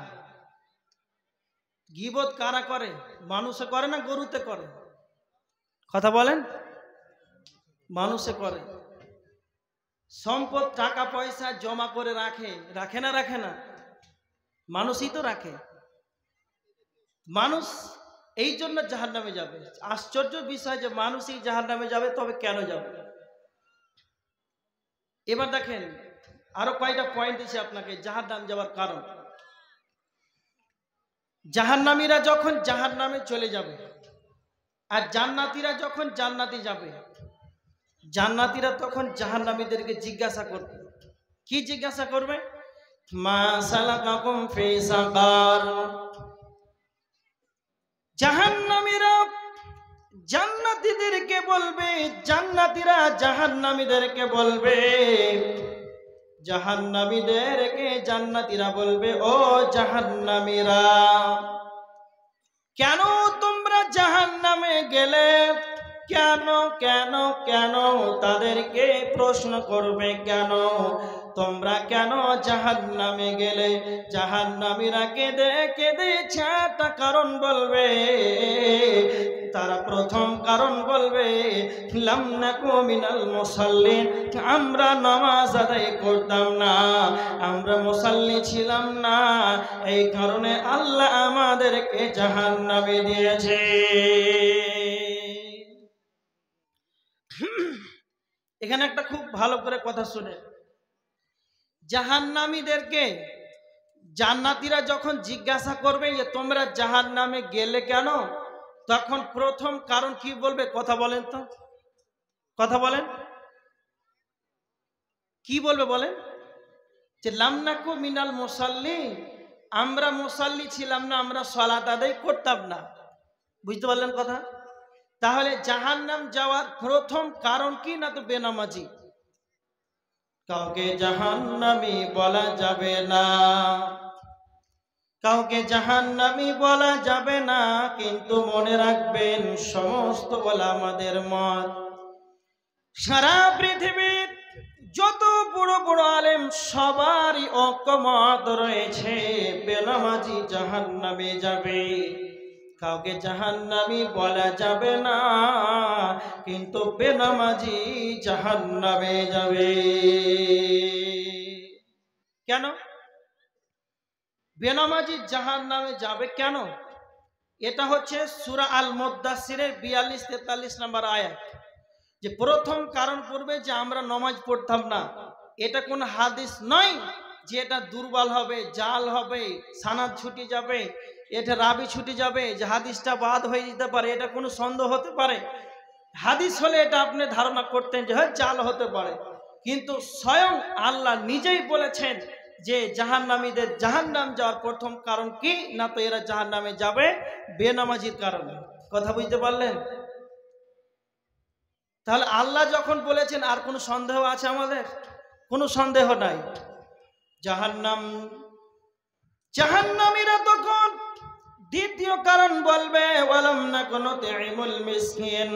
গীবত কারা করে? মানুষে করে না গরুতে করে? কথা বলেন। মানুষে করে। সম্পদ টাকা পয়সা জমা করে রাখে, রাখে না রাখে না? মানুষই তো রাখে। মানুষ এই জন্য জাহান্নামে যাবে। আশ্চর্য বিষয় যে মানুষই জাহান্নামে যাবে, তবে কেন যাবে? এবার দেখেন আরো কয়টা পয়েন্ট দিচ্ছি আপনাকে জাহান্নাম যাওয়ার কারণ। জাহান্নামীরা যখন জাহান্নামে চলে যাবে আর জান্নাতীরা যখন জান্নাতে যাবে, জান্নাতীরা তখন জাহান্নামীদেরকে জিজ্ঞাসা করবে। কি জিজ্ঞাসা করবে? মা সালাকাকুম ফি সাকার। জাহান্নামীরা জান্নাতীদেরকে বলবে, জান্নাতীরা জাহান্নামীদেরকে বলবে, জাহান্নামীদেরকে জান্নাতীরা বলবে, ও জাহান্নামীরা, কেন তোমরা জাহান্নামে গেলে? কেন কেন কেন? তাদেরকে প্রশ্ন করবে, কেন তোমরা কেন জাহান্নামে গেলে? জাহান্নামীরা কেঁদে কেঁদে একটা কারণ বলবে। তারা প্রথম কারণ বলবে, লাম নাকু মিনাল মুসাল্লিন, আমরা নামাজ আদায় করতাম না, আমরা মুসাল্লি ছিলাম না, এই কারণে আল্লাহ আমাদেরকে জাহান্নামে দিয়েছে। এখানে একটা খুব ভালো করে কথা শুনে, জাহান্নামীদেরকে জান্নাতীরা যখন জিজ্ঞাসা করবে যে তোমরা জাহান্নামে গেলে কেন, তখন প্রথম কারণ কি বলবে? কথা বলেন তো, কথা বলেন, কি বলবে বলেন? যে লাম নাকু মিনাল মুসাল্লিন, আমরা মুসাল্লি ছিলাম না, আমরা সালাত আদায় করতাম না। বুঝতে পারলেন কথা? তাহলে জাহান্নাম যাওয়ার প্রথম কারণ কি? না তো বেনামাজি। কাউকে জাহান্নামী বলা যাবে না, কাউকে জাহান্নামী বলা যাবে না। কিন্তু মনে রাখবেন, সমস্ত ওলামাদের মত, সারা পৃথিবীর যত বড় বড় আলেম সবারই ঐকমত রয়েছে, বেনামাজি জাহান্নামে যাবে। কাউকে জাহান্নামী বলা যাবে না, কিন্তু বেনামাজি জাহান্নামে যাবে। কেন বেনামাজি জাহান্নামে যাবে? কেন? এটা হচ্ছে সূরা আল মুদ্দাসসিরের 42-43 নম্বর আয়াত। যে প্রথম কারণ পড়বে যে আমরা নামাজ পড়তাম না, এটা কোন হাদিস নয় যে এটা দুর্বল হবে, জাল হবে, সানাদ ছুটি যাবে, এটা রাবি ছুটি যাবে, যে হাদিসটা বাদ হয়ে যেতে পারে, এটা কোনো সন্দেহ হতে পারে। হাদিস হলে এটা আপনি ধারণা করতেন যে হ্যাঁ জাল হতে পারে, কিন্তু স্বয়ং আল্লাহ নিজেই বলেছেন যে জাহান্নামীদের জাহান্নাম যাওয়ার প্রথম কারণ কি? না তো এরা জাহান্নামে যাবে বেনামাজির কারণে। কথা বুঝতে পারলেন? তাহলে আল্লাহ যখন বলেছেন, আর কোনো সন্দেহ আছে আমাদের? কোনো সন্দেহ নাই। জাহান্নামীরা তখন দ্বিতীয় কারণ বলবে, ওয়ালাম নাকুনু তু'ইমুল মিসকিন,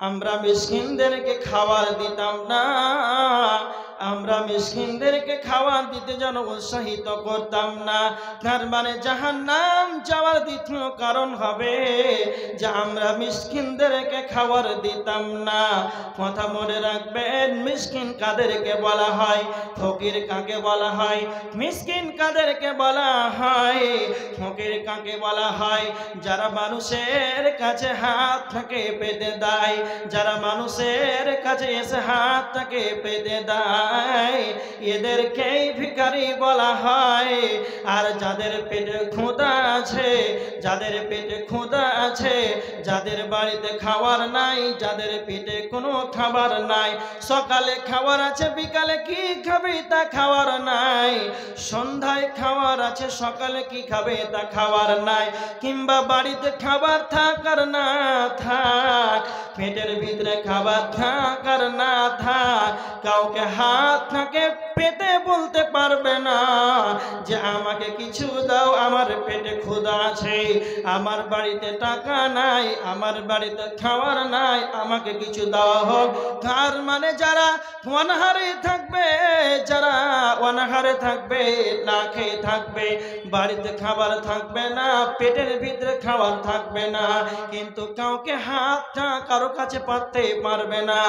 আমরা মিসকিনদেরকে খাবার দিতাম না, আমরা মিসকিনদেরকে খাবার দিতে যেন উৎসাহিত করতাম না। তার মানে জাহান্নাম যাওয়ার দ্বিতীয় কারণ হবে যে আমরা মিসকিনদেরকে খাবার দিতাম না। কথা মনে রাখবেন, মিসকিন কাদেরকে বলা হয়? ফকির কাকে বলা হয়? মিসকিন কাদেরকে বলা হয়? ফকির কাকে বলা হয়? যারা মানুষের কাছে হাত থেকে পেতে দেয়, যারা মানুষের কাছে এসে হাত থেকে পেতে দেয়, এদেরকেই ভিখারি বলা হয়। আর যাদের পেটে ক্ষুধা আছে, যাদের পেটে ক্ষুধা আছে, যাদের বাড়িতে খাবার নাই, যাদের পেটে কোনো খাবার নাই, সকালে খাবার আছে, বিকালে কি খাবে তা খাবার নাই, সন্ধ্যায় খাবার আছে, সকালে কি খাবে তা খাবার নাই, কিংবা বাড়িতে খাবার থাক আর না থাক, পেটের ভিতরে খাবার থাক আর না থাক, কাউকে হাত থেকে পেতে বলতে পারে পারবে না যে আমাকে কিছু দাও, আমার পেটে ক্ষুধা আছে, আমার বাড়িতে টাকা নাই, আমার বাড়িতে খাবার নাই, আমাকে কিছু দেওয়া হোক। তার মানে যারা অনাহারে থাকবে, যারা অনাহারে থাকবে, না খেয়ে থাকবে, বাড়িতে খাবার থাকবে না, পেটের ভিতরে খাবার থাকবে না, কিন্তু কাউকে হাতটা কারো কাছে পাততে পারবে না,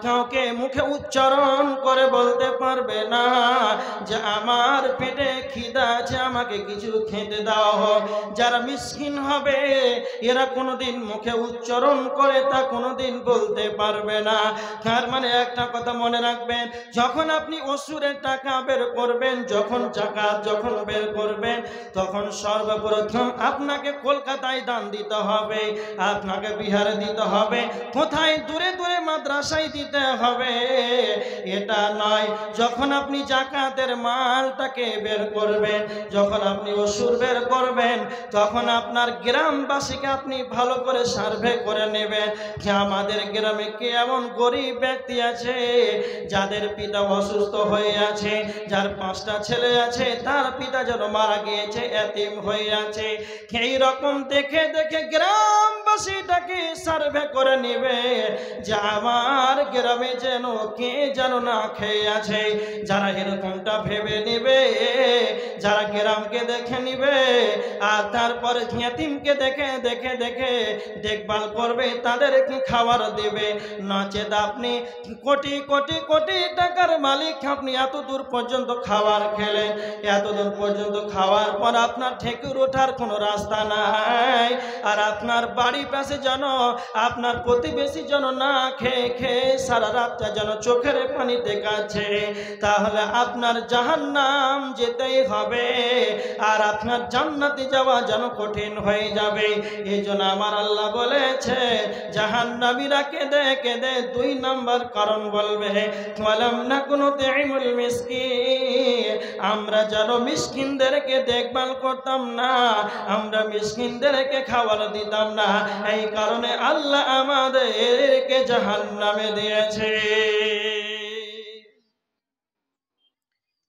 কাউকে মুখে উচ্চারণ করে বলতে পারবে না যে আমার পেটে খিদা আছে, আমাকে কিছু খেতে দাও হোক। যারা মিসকিন হবে এরা কোনোদিন মুখে উচ্চারণ করে তা কোনোদিন বলতে পারবে না। তার মানে একটা কথা মনে রাখবেন, যখন আপনি ওসুরের টাকা বের করবেন, যখন জাকাত যখন বের করবেন, তখন সর্বপ্রথম আপনাকে কলকাতায় দান দিতে হবে, আপনাকে বিহারে দিতে হবে, কোথায় দূরে দূরে মাদ্রাসায় দিতে হবে, এটা নয়। যখন আপনি জাকাতের মালটাকে বের করবেন, যখন আপনি ওসুর বের করবেন, তখন আপনার গ্রামবাসীকে আপনি ভালো করে সার্ভে করে নেবেন যে আমাদের গ্রামে কে এমন গরিব ব্যক্তি আছে যাদের পিতা অসুস্থ হয়ে আছে, যার 5টা ছেলে আছে, তার পিতা যেন মারা গিয়েছে, এতিম হয়ে আছে। এই রকম দেখে দেখে গ্রামবাসীটাকে সার্ভে করে নেবে যে আমার গ্রামে যেন কে যেন না খেয়ে আছে। যারা এরকমটা ভেবে নেবে, যারা গ্রামকে দেখে নিবে আর তারপরে এতিমকে দেখে দেখে দেখে দেখভাল করবে, তাদেরকে খাবার দেবে, নচেত আপনি কোটি কোটি কোটি টাকার মালিক, আপনি এত দূর পর্যন্ত খাবার খেলেন, এত দূর পর্যন্ত খাওয়ার পর আপনার ঠেকুর ওঠার কোনো রাস্তা নাই, আর আপনার বাড়ির পাশে যেন আপনার প্রতিবেশী যেন না খেয়ে খেয়ে সারা রাতটা যেন চোখের পানিতে কাছে, তাহলে আপনার জাহান্নাম যেতেই হবে আর আপনার জান্নাতে যাওয়া যেন কঠিন হয়ে যাবে। এই জন্য আমার আল্লাহ বলেছে জাহান্নামীরা কেঁদে কেঁদে 2 নম্বর কারণ বলবে, ওয়ালাম নাকুনু তুইমুল মিসকিন, আমরা যেন মিসকিনদেরকে দেখভাল করতাম না, আমরা মিসকিনদেরকে খাবার দিতাম না, এই কারণে আল্লাহ আমাদেরকে জাহান্নামে দিয়েছে।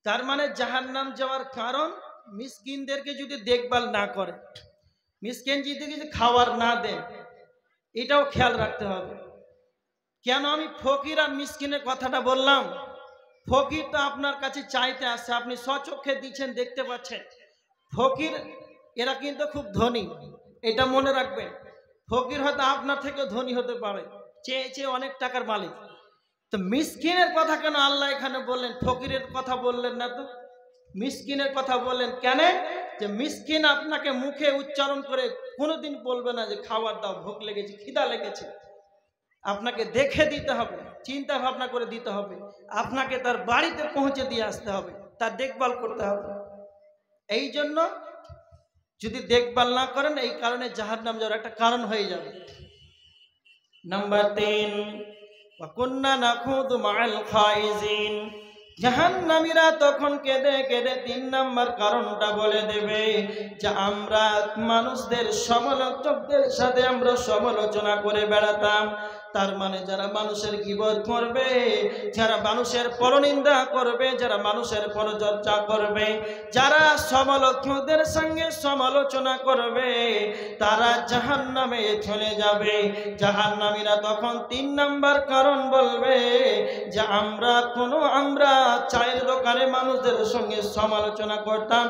তার মানে জাহান্নাম যাওয়ার কারণ মিসকিনদেরকে যদি দেখভাল না করে, মিসকিন যদি কিছু খাবার না দেন, এটাও খেয়াল রাখতে হবে। কেন আমি ফকির আর মিসকিনের কথাটা বললাম? ফকির তো আপনার কাছে চাইতে আসছে, আপনি স্বচক্ষে দিচ্ছেন, দেখতে পাচ্ছেন। ফকির এরা কিন্তু খুব ধনী, এটা মনে রাখবেন। ফকির হয়তো আপনার থেকে ধনী হতে পারে, চেয়ে চেয়ে অনেক টাকার মালিক। তো মিসকিনের কথা কেন আল্লাহ এখানে বললেন, ফকিরের কথা বললেন না? তো মিসকিনের কথা বললেন কেন? যে মিসকিন আপনাকে মুখে উচ্চারণ করে কোনোদিন বলবে না যে খাবার দাও, ভোক লেগেছে, খিদা লেগেছে। আপনাকে দেখে দিতে হবে, চিন্তা ভাবনা করে দিতে হবে, আপনাকে তার বাড়িতে পৌঁছে দিয়ে আসতে হবে, তার দেখভাল করতে হবে। এই জন্য যদি দেখভাল না করেন, এই কারণে জাহান্নাম যাওয়ার একটা কারণ হয়ে যাবে। নাম্বার 3, ওয়া কুন্না নাখুদু মাআল খাইজিন, জাহান্নামীরা তখন কেঁদে কেঁদে 3 নম্বর কারণটা বলে দেবে যে আমরা মানুষদের সমালোচকদের সাথে আমরা সমালোচনা করে বেড়াতাম। তার মানে যারা মানুষের গীবত করবে, যারা মানুষের পরনিন্দা করবে, যারা মানুষের পরচর্চা করবে, যারা সমালোচকদের সঙ্গে সমালোচনা করবে, তারা জাহান্নামে চলে যাবে। জাহান্নামীরা তখন 3 নম্বর কারণ বলবে যে আমরা চায়ের দোকানে মানুষদের সঙ্গে সমালোচনা করতাম,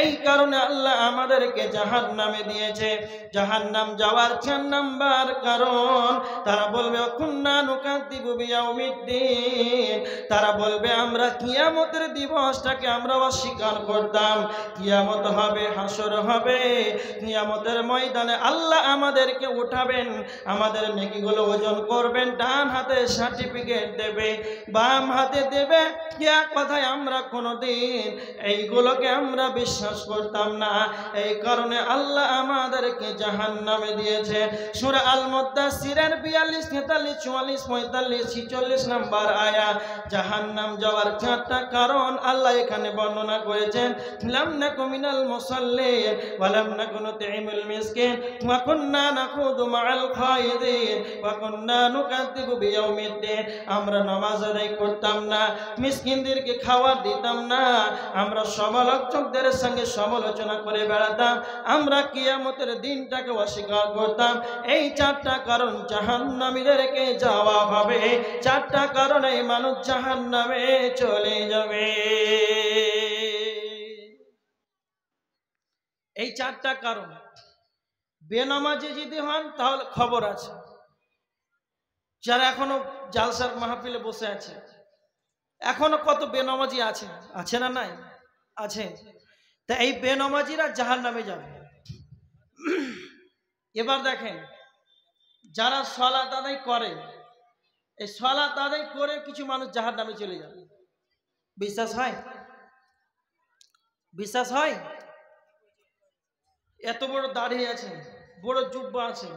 এই কারণে আল্লাহ আমাদেরকে জাহান্নামে দিয়েছে। জাহান্নাম যাওয়ার 4 নম্বর কারণ, তারা বলবে কুন্না নুকাযযিবু বিয়াউমিদ্দিন, তারা বলবে আমরা কিয়ামতের দিবসটাকে আমরা অস্বীকার করতাম। কিয়ামত হবে, হাসর হবে, কিয়ামতের ময়দানে আল্লাহ আমাদেরকে উঠাবেন, আমাদের নেকিগুলো ওজন করবেন, ডান হাতে সার্টিফিকেট দেবে, বাম হাতে দেবে। এক কথায় আমরা কোনোদিন এইগুলোকে আমরা বিশ্বাস করতাম না, এই কারণে আল্লাহ আমাদেরকে জাহান্নামে দিয়েছে। সূরা আল মুদ্দাসসিরের 42 43, 44, 45, 46 নম্বর আয়াত জাহান্নাম যাওয়ার 4টা কারণ আল্লাহ এখানে বর্ণনা করেছেন। লাম নাকু মিনাল মুসাল্লিন ওয়া লাম নাকু নুতঈমুল মিসকিন ওয়া কুননা নাখুদু মাআল খায়িদিন ওয়া কুননা নুকাযযিবু বিয়াউমিদ্দিন। আমরা নামাজ আদায় করতাম না, মিসকিনদেরকে খাবার দিতাম না, আমরা সমালোচকদের সঙ্গে সমালোচনা করে বেড়াতাম, আমরা কিয়ামতের দিনটাকে অস্বীকার করতাম। এই 4টা কারণ জাহান্নামীদেরকে যাওয়া হবে, 4টা কারণে মানুষ জাহান্নামে চলে যাবে। এই 4টা কারণ বেনামাজি যদি হন তাহলে খবর আছে। যারা এখনো জালসার মাহফিলে বসে আছে, এখনো কত বেনামাজি আছে, আছে না নাই? আছে। তা এই বেনামাজিরা জাহান্নামে যাবে। এবার দেখেন, যারা সালাত আদায় করে, এই সালাত আদায় করে কিছু মানুষ জাহান্নামে চলে যাবে। বিশ্বাস হয়? বিশ্বাস হয়? এত বড় দাড়ি আছে, বড় জুব্বা আছে,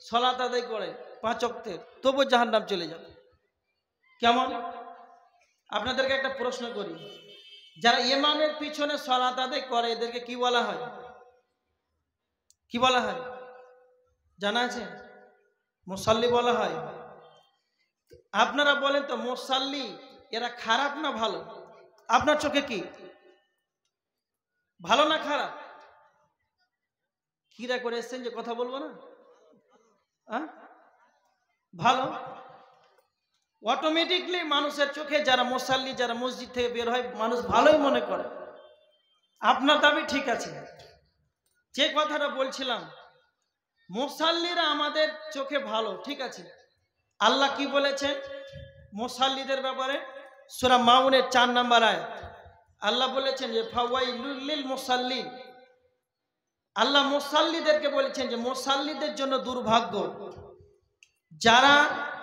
সালাত আদায় করে 5 ওয়াক্তের, তবু জাহান্নাম চলে যাবে। কেমন? আপনাদেরকে একটা প্রশ্ন করি, যারা ইমামের পিছনে সালাত আদায় করে এদেরকে কি বলা হয়? কি বলা হয় জানা আছে? মুসাল্লি বলা হয়। আপনারা বলেন তো, মুসাল্লি এরা খারাপ না ভালো? আপনার চোখে কি ভালো না খারাপ? কিরা করে এসছেন যে কথা বলবো না? ভালো। অটোমেটিকলি মানুষের চোখে যারা মুসাল্লি, যারা মসজিদ থেকে বের হয়, মানুষ ভালোই মনে করে। আপনার দাবি ঠিক আছে। যে কথাটা বলছিলাম, মুসাল্লিরা আমাদের চোখে ভালো, ঠিক আছে। আল্লাহ কি বলেছেন মুসাল্লিদের ব্যাপারে? সূরা মাউনের 4 নম্বর আয়াত আল্লাহ বলেছেন যে ফাওয়াইলুল লিল মুসাল্লিন। আল্লাহ মুসাল্লিদেরকে বলেছেন যে মুসাল্লিদের জন্য দুর্ভাগ্য। যারা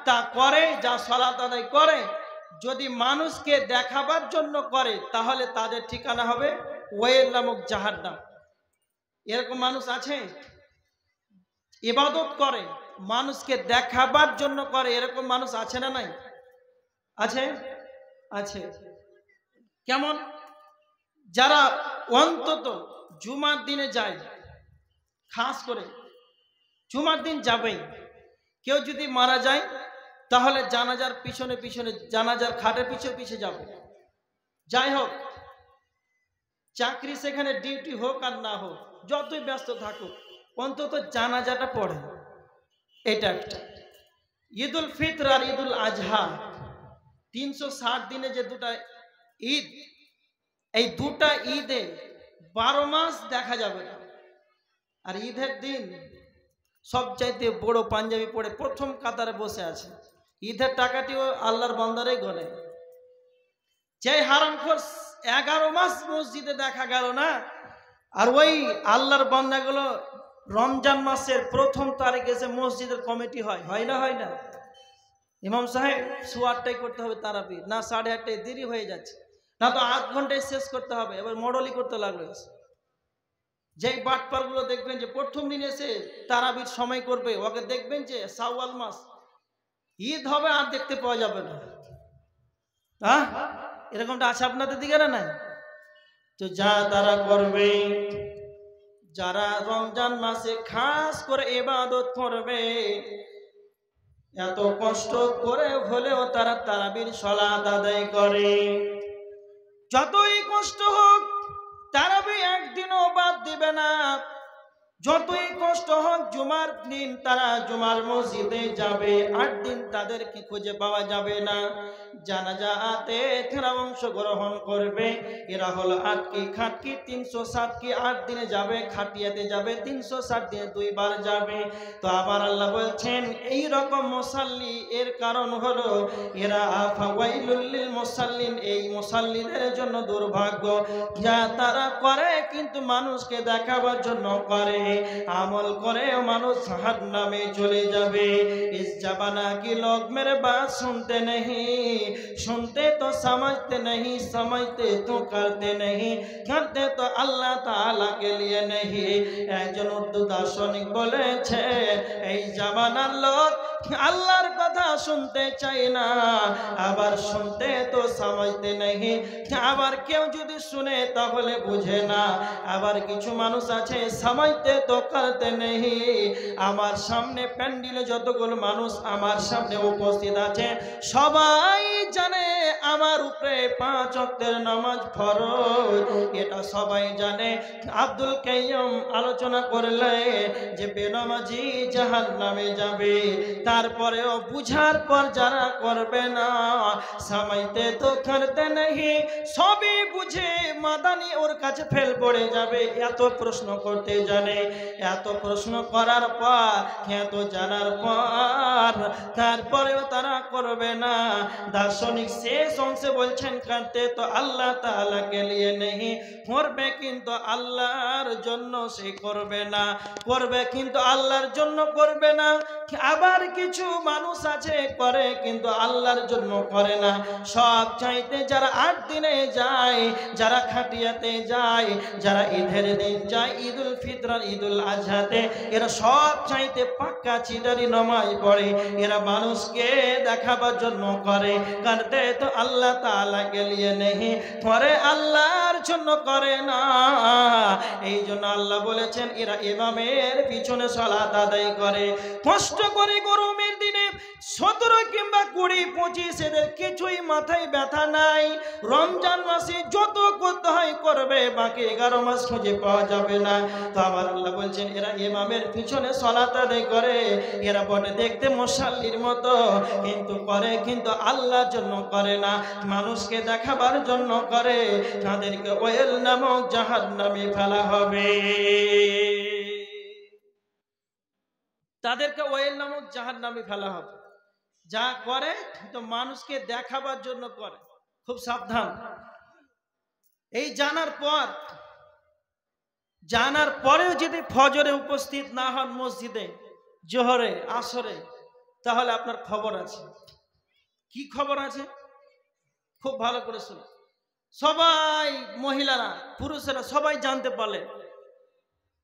তা করে, যা সালাত আদায় করে, যদি মানুষকে দেখাবার জন্য করে তাহলে তাদের ঠিকানা হবে ওয়াইল নামক জাহান্নাম। এরকম মানুষ আছে? ইবাদত করে, মানুষকে দেখাবার জন্য করে, এরকম মানুষ আছে না নাই? আছে, আছে। কেমন? যারা অন্তত জুমার দিনে যায়, খাস করে জুমার দিন যাবেই। কেউ যদি মারা যায় তাহলে জানাজার পিছনে পিছনে, জানাজার খাটের পিছনে পিছনে যাবে। যাই হোক, চাকরি সেখানে ডিউটি হোক আর না হোক, যতই ব্যস্ত থাকুক, অন্তত জানাজাটা পড়ে। এটা একটা। ঈদুল ফিতর আর ঈদুল আজহা, 360 দিনে যে 2টা ঈদ, এই 2টা ঈদে 12 মাস দেখা যাবে না। আর ঈদের দিন সবচাইতে বড় পাঞ্জাবি পরে প্রথম কাতারে বসে আছে। ঈদের টাকাটিও আল্লাহর বান্দারে গলে। যে হারামখোর 11 মাস মসজিদে দেখা গেল না, আর ওই আল্লাহর বান্দাগুলো রমজান মাসের 1ম তারিখে এসে মসজিদের কমিটি হয়, হয় না? হয় না? ইমাম সাহেব 8টায় করতে হবে তারাবি, না 8:30টায় দেরি হয়ে যাচ্ছে, না তো 8 ঘন্টায় শেষ করতে হবে। এবার মডেলই করতে লাগলো। যেই বাটপারগুলো দেখবেন যে প্রথম দিন এসে তারাবির সময় করবে, ওকে দেখবেন যে শাওয়াল মাস ঈদ হবে আর দেখতে পাওয়া যাবে না। এরকমটা আছে আপনাদের দিকে না? নাই? তো যা তারা করবে, যারা রমজান মাসে খাস করে ইবাদত করবে, এত কষ্ট করে হলেও তারা তারাবির সালাত আদায় করে। যতই কষ্ট হোক তারাবি একদিনও বাদ দিবে না। যতই কষ্ট হোক জুমার দিন তারা জুমার মসজিদে যাবে, 8 দিন তাদেরকে খুঁজে পাওয়া যাবে না। জানাজাতে তারা অংশগ্রহণ করবে। এরা হলো আটকি খাটকি, 360 কি 8 দিনে যাবে, খাটিয়াতে যাবে 360 দিনে 2 বার যাবে। তো আবার আল্লাহ বলছেন এই রকম মুসাল্লি, এর কারণ হলো এরা ফাওয়াইলুল লিল মুসাল্লিন, এই মুসাল্লিদের জন্য দুর্ভাগ্য। যা তারা করে কিন্তু মানুষকে দেখাবার জন্য করে, আমল করে মানুষ জাহান্নামে চলে যাবে। इस जमाना की लोग मेरे बात सुनते नहीं, सुनते तो समझते नहीं, समझते तो करते नहीं, करते तो अल्लाह ताला के लिए नहीं। একজন উর্দু দার্শনিক বলেছে এই জামানার লোক আল্লাহর কথা শুনতে চায় না, আবার শুনতে তো সমঝতে নেই, আবার কেউ যদি শুনে তাহলে বুঝে না, আবার কিছু মানুষ আছে সমঝতে তো করতে নেই। আমার সামনে প্যান্ডেলে যতগুলো মানুষ আমার সামনে উপস্থিত আছে সবাই জানে আমার উপরে 5 ওয়াক্তের নামাজ ফরজ, এটা সবাই জানে। আব্দুল কাইয়ুম আলোচনা করলে যে বেনামাজি জাহান্নামে যাবে, তারপরেও বুঝার পর যারা করবে না সময়তে তো করতে নেই, সবই বুঝে মাদানি ওর কাছে ফেল পড়ে যাবে। এত প্রশ্ন করতে জানে, এত প্রশ্ন করার পর, এত জানার পর তারপরেও তারা করবে না। দার্শনিক শেষ অংশে বলছেন করতে তো আল্লাহ তাআলা কে লিয়ে নেই, করবে কিন্তু আল্লাহর জন্য সে করবে না, করবে কিন্তু আল্লাহর জন্য করবে না। আবার কিছু মানুষ আছে করে কিন্তু আল্লাহর জন্য করে না। সব চাইতে যারা 8 দিনে যায়, যারা খাটিয়াতে যায়, যারা ঈদের দিন যায়, ঈদুল ফিতর ঈদুল আজহাতে, এরা সব চাইতে পাক্কা চিদারি নামাজ পড়ে। এরা মানুষকে দেখাবার জন্য করে, করতে তো আল্লাহ তাআলা কে লিয়ে নেই, করে আল্লাহর জন্য করে না। এই জন্য আল্লাহ বলেছেন এরা ইমামের পিছনে সালাত আদায় করে, কষ্ট করে গরমের দিনে 17 কিংবা 20, 25 এদের কিছুই মাথায় ব্যথা নাই। রমজান মাসে যত করতে হয় করবে, বাকি 11 মাস খুঁজে পাওয়া যাবে না। তো আমার আল্লাহ বলছেন এরা ইমামের পিছনে সালাত আদায় করে, এরা বটে দেখতে মুসাল্লির মতো, কিন্তু করে কিন্তু আল্লাহর জন্য করে না, মানুষকে দেখাবার জন্য করে। তাদেরকে ওয়েল নামক জাহান্নামে ফেলা হবে, তাদেরকে ওয়েল নামক জাহান্নামে ফেলা হবে। যা করে তো মানুষকে দেখাবার জন্য করে। খুব সাবধান। এই জানার পরেও যদি ফজরে উপস্থিত না হন মসজিদে, জোহরে, আসরে, তাহলে আপনার খবর আছে। কি খবর আছে? খুব ভালো করে শুনুন। সবাই, মহিলারা, পুরুষেরা সবাই জানতে পারলেন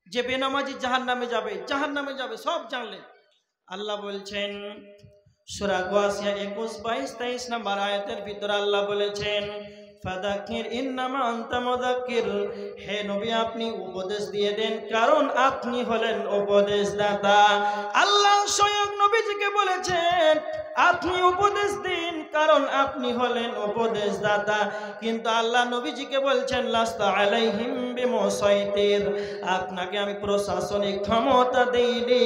যে বেনামাজি জাহান্নামে যাবে, জাহান্নামে যাবে, সব জানলেন। আল্লাহ বলছেন সূরা গাসিয়া 21, 22, 23 নম্বর আয়াতের ভিতরে আল্লাহ বলেছেন ফাদাকির ইন্নামা আনতা মুযাক্কির, হে নবী আপনি উপদেশ দিয়ে দেন, কারণ আপনি হলেন উপদেশদাতা। আল্লাহ স্বয়ং নবীজিকে বলেছেন আপনি উপদেশ দিন, কারণ আপনি হলেন উপদেশদাতা। কিন্তু আল্লাহ নবীজিকে বলছেন লাস্তা আলাইহিম বিমুসাইতির, আপনাকে আমি প্রশাসনিক ক্ষমতা দেইনি,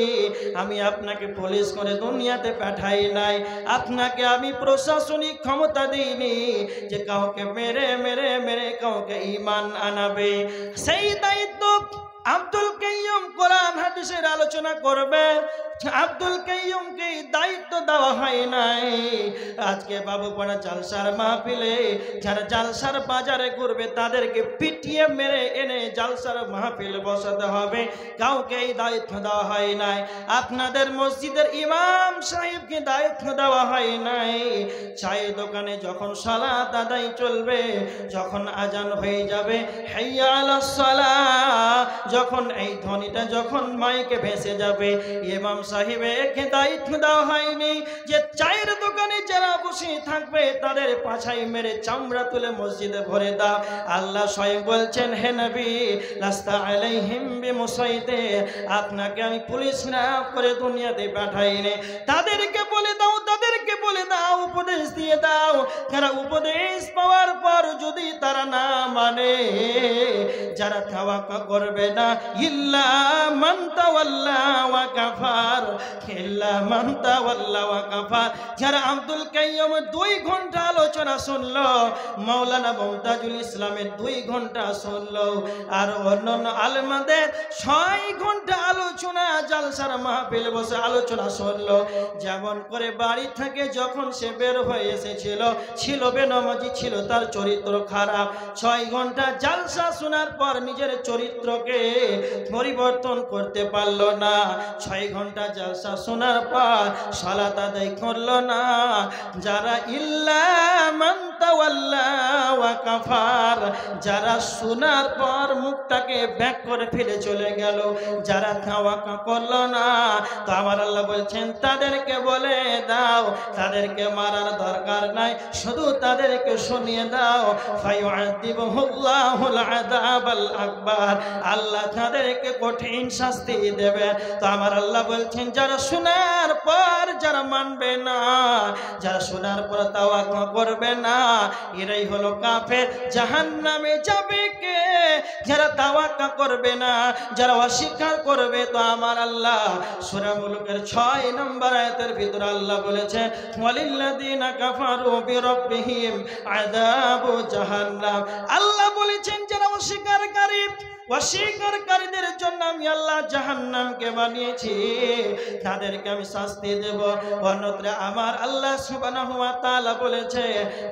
আমি আপনাকে পুলিশ করে দুনিয়াতে পাঠাই নাই, আপনাকে আমি প্রশাসনিক ক্ষমতা দেইনি যে কাউকে মেরে মেরে মেরে কাউকে ঈমান আনাবে। সেই দায়িত্ব আব্দুল কাইয়ুম কোরআন হাদিসের আলোচনা করবে। আব্দুল কাইয়ুমকে দায়িত্ব দেওয়া হয় নাই। আজকে বাবুপাড়া জালসার মাহফিলে যারা জালসার বাজারে ঘুরবে তাদেরকে পিটিয়ে মেরে এনে জালসার মাহফিল বসাতে হবে, কাউকে এই দায়িত্ব দেওয়া হয় নাই। আপনাদের মসজিদের ইমাম সাহেবকে দায়িত্ব দেওয়া হয় নাই। চায়ের দোকানে যখন সালাত আদায় চলবে, যখন আজান হয়ে যাবে হাইয়া আলাস সালাহ, যখন এই ধ্বনিটা যখন মাইকে ভেসে যাবে, ইমাম সাহেবকে দায়িত্ব দেওয়া হয়নি যে চায়ের দোকানে যারা বসে থাকবে তাদের পাছাই মেরে চামড়া তুলে মসজিদে ভরে দাও। আল্লাহ স্বয়ং বলছেন হে নবী লাস্তা আলাইহিম বিমুসাইতির, আপনাকে আমি পুলিশ না করে দুনিয়াতে পাঠাইনি। তাদেরকে বলে দাও, তাদেরকে বলে দাও, উপদেশ দিয়ে দাও, যারা উপদেশ পাওয়ার পর যদি তারা না মানে, যারা তাওয়াক্কা করবে না, ইল্লা মান তাওয়াল্লা ওয়া কাফার, ইল্লা মান তাওয়াল্লা ওয়া কাফার। যারা আব্দুল কাইয়ুম 2 ঘন্টা আলোচনা শুনলো, মাওলানা মুমতাজুল ইসলামের 2 ঘন্টা শুনলো, আর অন্যান্য আলেমদের 6 ঘন্টা আলোচনা জালসার মাহফিল বসে আলোচনা শুনলো। যেমন করে বাড়ি থেকে যখন সে বের হয়ে এসেছিল, ছিল বেনামাজি, ছিল তার চরিত্র চরিত্র খারাপ। 6 ঘন্টা জালসা শোনার পর নিজের চরিত্রকে পরিবর্তন করতে পারলো না। 6 ঘন্টা জালসা শোনার পর সালাত আদায় করলো না। যারা ইল্লা মান তাওয়াল্লা ওয়া কাফার, যারা শোনার পর মুখটাকে ব্যাক করে ফিরে চলে গেল, যারা তাওয়াক্কুল করলো না, তো আমার আল্লাহ বলছেন তাদেরকে বলে দাও, তাদেরকে মারার দরকার নাই, শুধু তাদেরকে শুনিয়ে দাও। ফায়ুআযিবুহুল্লাহুল আযাবাল আকবার, আল্লাহ তাদেরকে কঠিন শাস্তি দেবে। তো আমার আল্লাহ বলছেন যারা শোনার পর যারা মানবে না, যারা শোনার পর তাওয়াক্কুল করবে না, এরাই হলো কাফের। জাহান্নামে যাবে কে? যারা তাওয়াক্কুল করবে না, যারা অস্বীকার করবে। তো আমার আল্লাহ সূরা মুলুকের 6 নম্বর আয়াতের ভিতরে আল্লাহ বলেছেন ওয়ালিল্লাযিনা কাফারু বিরাব্বিহিম আযাবু জাহান্নাম। আল্লাহ বলেছেন যারা অস্বীকারীদের জন্য আমি আল্লাহ জাহান্নামকে বানিয়েছি, তাদেরকে আমি শাস্তি দেব। অন্যত্র আমার আল্লাহ সুবহানাহু ওয়া তাআলা বলেছে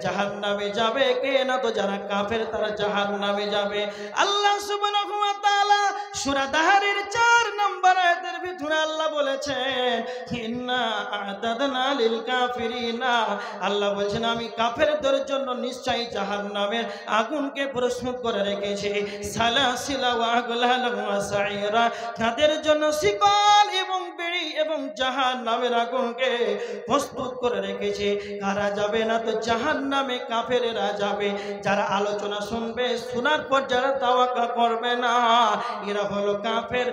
জাহান্নামে যাবে কে? না তো যারা কাফের তারা জাহান্নামে যাবে। আল্লাহ সুবহানাহু ওয়া তাআলা সূরা দাহরের 4 নম্বর আয়াতের ভিতরে আল্লাহ বলেছেন ইন্না আ'তাদনা লিল কাফিরিনা, আল্লাহ বলেছেন আমি কাফেরদের জন্য নিশ্চয়ই জাহান্নামের আগুনকে প্রস্তুত করে রেখেছি। সালাসিলা ওয়া আগলালা ওয়া সাইরা, তাদের জন্য শিকল এবং বিড়ি এবং জাহান্নামের আগুনকে প্রস্তুত করে রেখেছি। কারা যাবে না? তো জাহান্নামে কাফেরেরা যাবে। যারা আলোচনা শুনবে, শোনার পর যারা তাওয়াক্কুল করবে না, এরা হলো কাফের।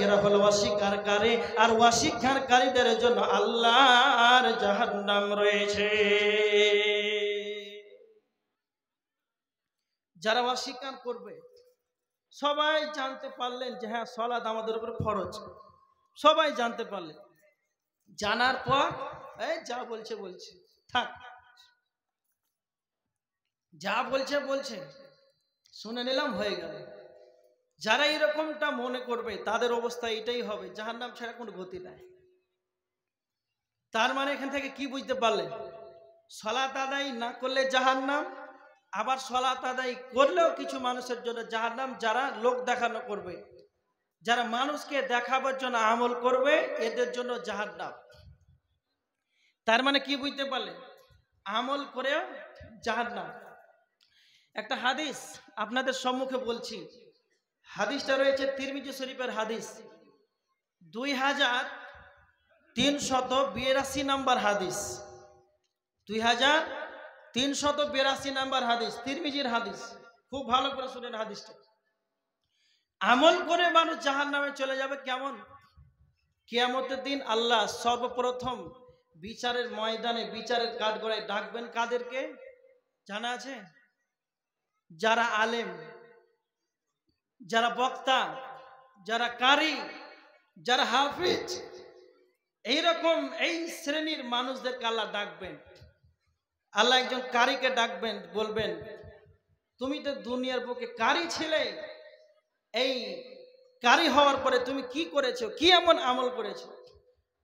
এরা হলো অস্বীকারী, আর অস্বীকারীদের জন্য আল্লাহর জাহান্নাম রয়েছে। যারা অস্বীকার করবে, সবাই জানতে পারলেন যে হ্যাঁ সালাত আমাদের উপর ফরজ, সবাই জানতে পারলেন। জানার পর এই যা বলছে বলছে, থাক, যা বলছে বলছে, শুনে নিলাম, হয়ে গেল। যারা এরকমটা মনে করবে তাদের অবস্থা এটাই হবে, জাহান্নাম ছাড়া কোনো গতি নাই। তার মানে এখান থেকে কি বুঝতে পারলেন? সালাত আদায় না করলে জাহান্নাম, আবার সালাত আদায় করলেও কিছু মানুষের জন্য জাহান্নাম। যারা লোক দেখানো করবে, যারা মানুষকে দেখাবার জন্য আমল করবে, এদের জন্য জাহান্নাম। তার মানে কি বুঝতে পারলেন? আমল করেও জাহান্নাম। একটা হাদিস আপনাদের সম্মুখে বলছি, হাদিসটা রয়েছে তিরমিজি শরীফের হাদিস, 2382 নম্বর হাদিস, 2382 নম্বর হাদিস, তিরমিজির হাদিস। খুব ভালো করে শুনেন হাদিসটা। আমল করে মানুষ জাহান্নামে চলে যাবে কেমন? কিয়ামতের দিন আল্লাহ সর্বপ্রথম বিচারের ময়দানে, বিচারের কাঠগড়ায় ডাকবেন কাদেরকে জানা আছে? যারা আলেম, যারা বক্তা, যারা কারি, যারা হাফিজ, এইরকম এই শ্রেণীর মানুষদেরকে আল্লাহ ডাকবেন। আল্লাহ একজন কারিকে ডাকবেন, বলবেন তুমি তো দুনিয়ার বুকে কারি ছিলে, এই কারি হওয়ার পরে তুমি কি করেছো, কি এমন আমল করেছো?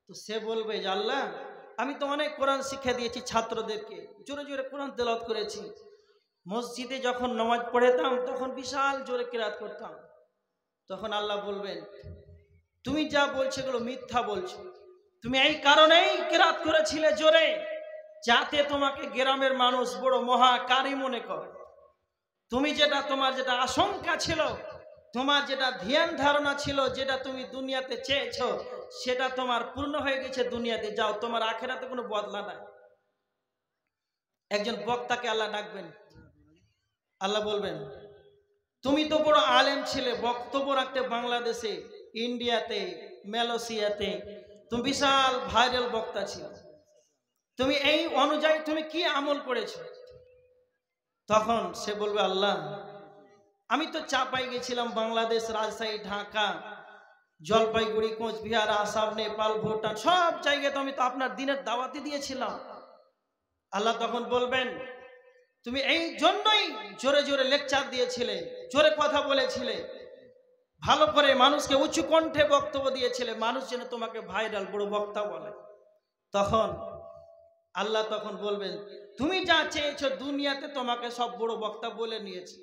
তো সে বলবে যে আল্লাহ আমি তো অনেক কোরআন শিক্ষা দিয়েছি ছাত্রদেরকে, জোরে জোরে কোরআন তেলাওয়াত করেছি, মসজিদে যখন নামাজ পড়তাম তখন বিশাল জোরে কিরাত করতাম। তখন আল্লাহ বলবেন তুমি যা বলছো এগুলো মিথ্যা বলছো, তুমি এই কারণেই কিরাত করেছিলে জোরে, যাতে তোমাকে গ্রামের মানুষ বড় মহাকারী মনে করে। তুমি যেটা, তোমার যেটা আশঙ্কা ছিল, তোমার যেটা ধ্যান ধারণা ছিল, যেটা তুমি দুনিয়াতে চেয়েছো, সেটা তোমার পূর্ণ হয়ে গেছে দুনিয়াতে, যাও, তোমার আখিরাতে কোনো বদলা নাই। একজন বক্তাকে আল্লাহ ডাকবেন, আল্লাহ বলবেন তুমি তো বড় আলেম ছিলে, বক্তব্য রাখতে বাংলাদেশে, ইন্ডিয়াতে, মালয়েশিয়াতে, তুমি বিশাল ভাইরাল বক্তা ছিল, তুমি এই অনুযায়ী তুমি কি আমল করেছো? তখন সে বলবে আল্লাহ আমি তো চাপাই গেছিলাম, বাংলাদেশ, রাজশাহী, ঢাকা, জলপাইগুড়ি, কোচবিহার, আসাম, নেপাল, ভুটান, সব জায়গায় তো আমি তো আপনার দিনের দাওয়াতি দিয়েছিলাম। আল্লাহ তখন বলবেন তুমি এই জন্যই জোরে জোরে লেকচার দিয়েছিলে, জোরে কথা বলেছিলে, ভালো করে মানুষকে উঁচু কণ্ঠে বক্তব্য দিয়েছিলে, মানুষ যেন তোমাকে ভাইরাল বড় বক্তা বলে। তখন আল্লাহ তখন বলবেন তুমি যা চেয়েছো দুনিয়াতে তোমাকে সব বড় বক্তা বলে নিয়েছে,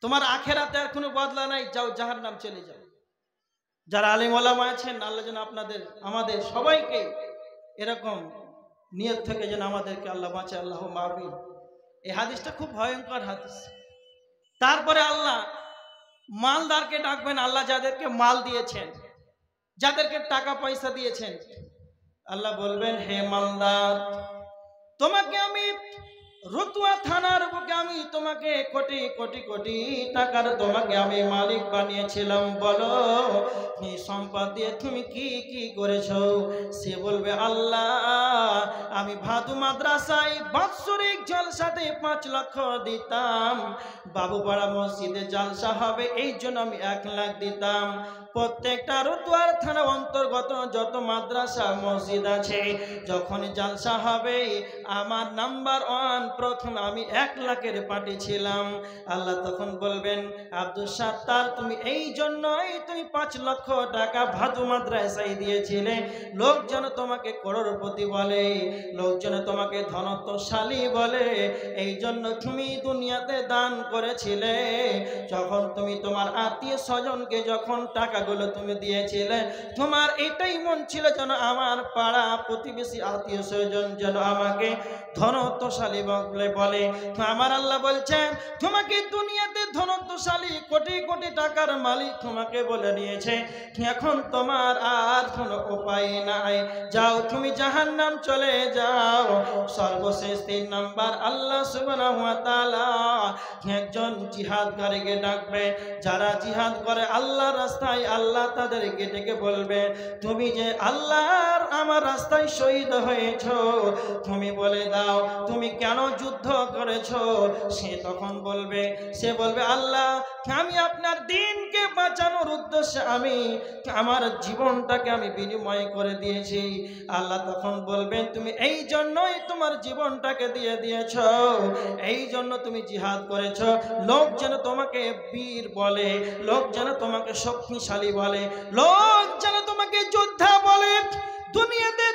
তোমার আখেরাতে আর কোনো বদলা নাই, যাও জাহান্নাম চলে যাও। যারা আলিম ওলামা আছেন, আল্লাহ যেন আপনাদের আমাদের সবাইকে এরকম নিয়ত থেকে যেন আমাদেরকে আল্লাহ বাঁচে, আল্লাহ আমিন। এই হাদিসটা খুব ভয়ঙ্কর হাদিস। তারপরে আল্লাহ মালদারকে ডাকবেন, আল্লাহ যাদেরকে মাল দিয়েছেন, যাদেরকে টাকা পয়সা দিয়েছেন, আল্লাহ বলবেন হে মালদার, তোমাকে আমি রতুয়া থানার বুকে আমি তোমাকে কোটি কোটি কোটি টাকার তোমাকে আমি মালিক বানিয়েছিলাম, বলো এই সম্পদ দিয়ে তুমি কি কি করেছো? সে বলবে আল্লাহ আমি ভাদু মাদ্রাসায় বাৎসরিক জলসাতে 5 লক্ষ দিতাম, বাবুপাড়া মসজিদে জলসা হবে এই জন্য আমি 1 লাখ দিতাম, প্রত্যেকটা রতুয়ার থানা অন্তর্গত যত মাদ্রাসা মসজিদ আছে যখন জলসা হবে আমার নাম্বার 1 প্রথম আমি 1 লাখের পাঠিয়েছিলাম। আল্লাহ তখন বলবেন আব্দুল সাত্তার তুমি এই জন্যই তুমি 5 লক্ষ টাকা ভাদু মাদ্রাসায় দিয়েছিলে, লোকজন তোমাকে করোড়পতি বলে, লোকজন তোমাকে ধনত্বশালী বলে, এই জন্য তুমি দুনিয়াতে দান করেছিলে। যখন তুমি তোমার আত্মীয় স্বজনকে যখন টাকাগুলো তুমি দিয়েছিলে তোমার এটাই মন ছিল যেন আমার পাড়া প্রতিবেশী আত্মীয় স্বজন যেন আমাকে ধনত্বশালী বলে। আমার আল্লাহ বলছেন তোমাকে দুনিয়াতে ধনত্বশালী কোটি কোটি টাকার মালিক তোমাকে বলে নিয়েছে, এখন তোমার আর কোনো উপায় নাই, যাও তুমি জাহান্নাম চলে যাও। সর্বশেষ 3 নাম্বার আল্লাহ সুবহানাহু ওয়া তাআলা একজন জিহাদকারীকে ডাকবে, যারা জিহাদ করে আল্লাহর রাস্তায় আল্লাহ তাদেরকে ডেকে বলবে তুমি যে আল্লাহর আমার রাস্তায় শহীদ হয়েছো তুমি বলে দাও তুমি কেন যুদ্ধ করেছো? সে তখন বলবে, সে বলবে আল্লাহ আমি আপনার দ্বীনকে বাঁচানোর উদ্দেশ্যে আমি আমার জীবনটাকে আমি বিনিময় করে দিয়েছি। আল্লাহ তখন বলবেন তুমি এই জন্যই তোমার জীবনটাকে দিয়ে দিয়েছো, এই জন্য তুমি জিহাদ করেছো, লোক যেন তোমাকে বীর বলে, লোক যেন তোমাকে শক্তিশালী বলে, লোক যেন তোমাকে যোদ্ধা বলে। দুনিয়াতে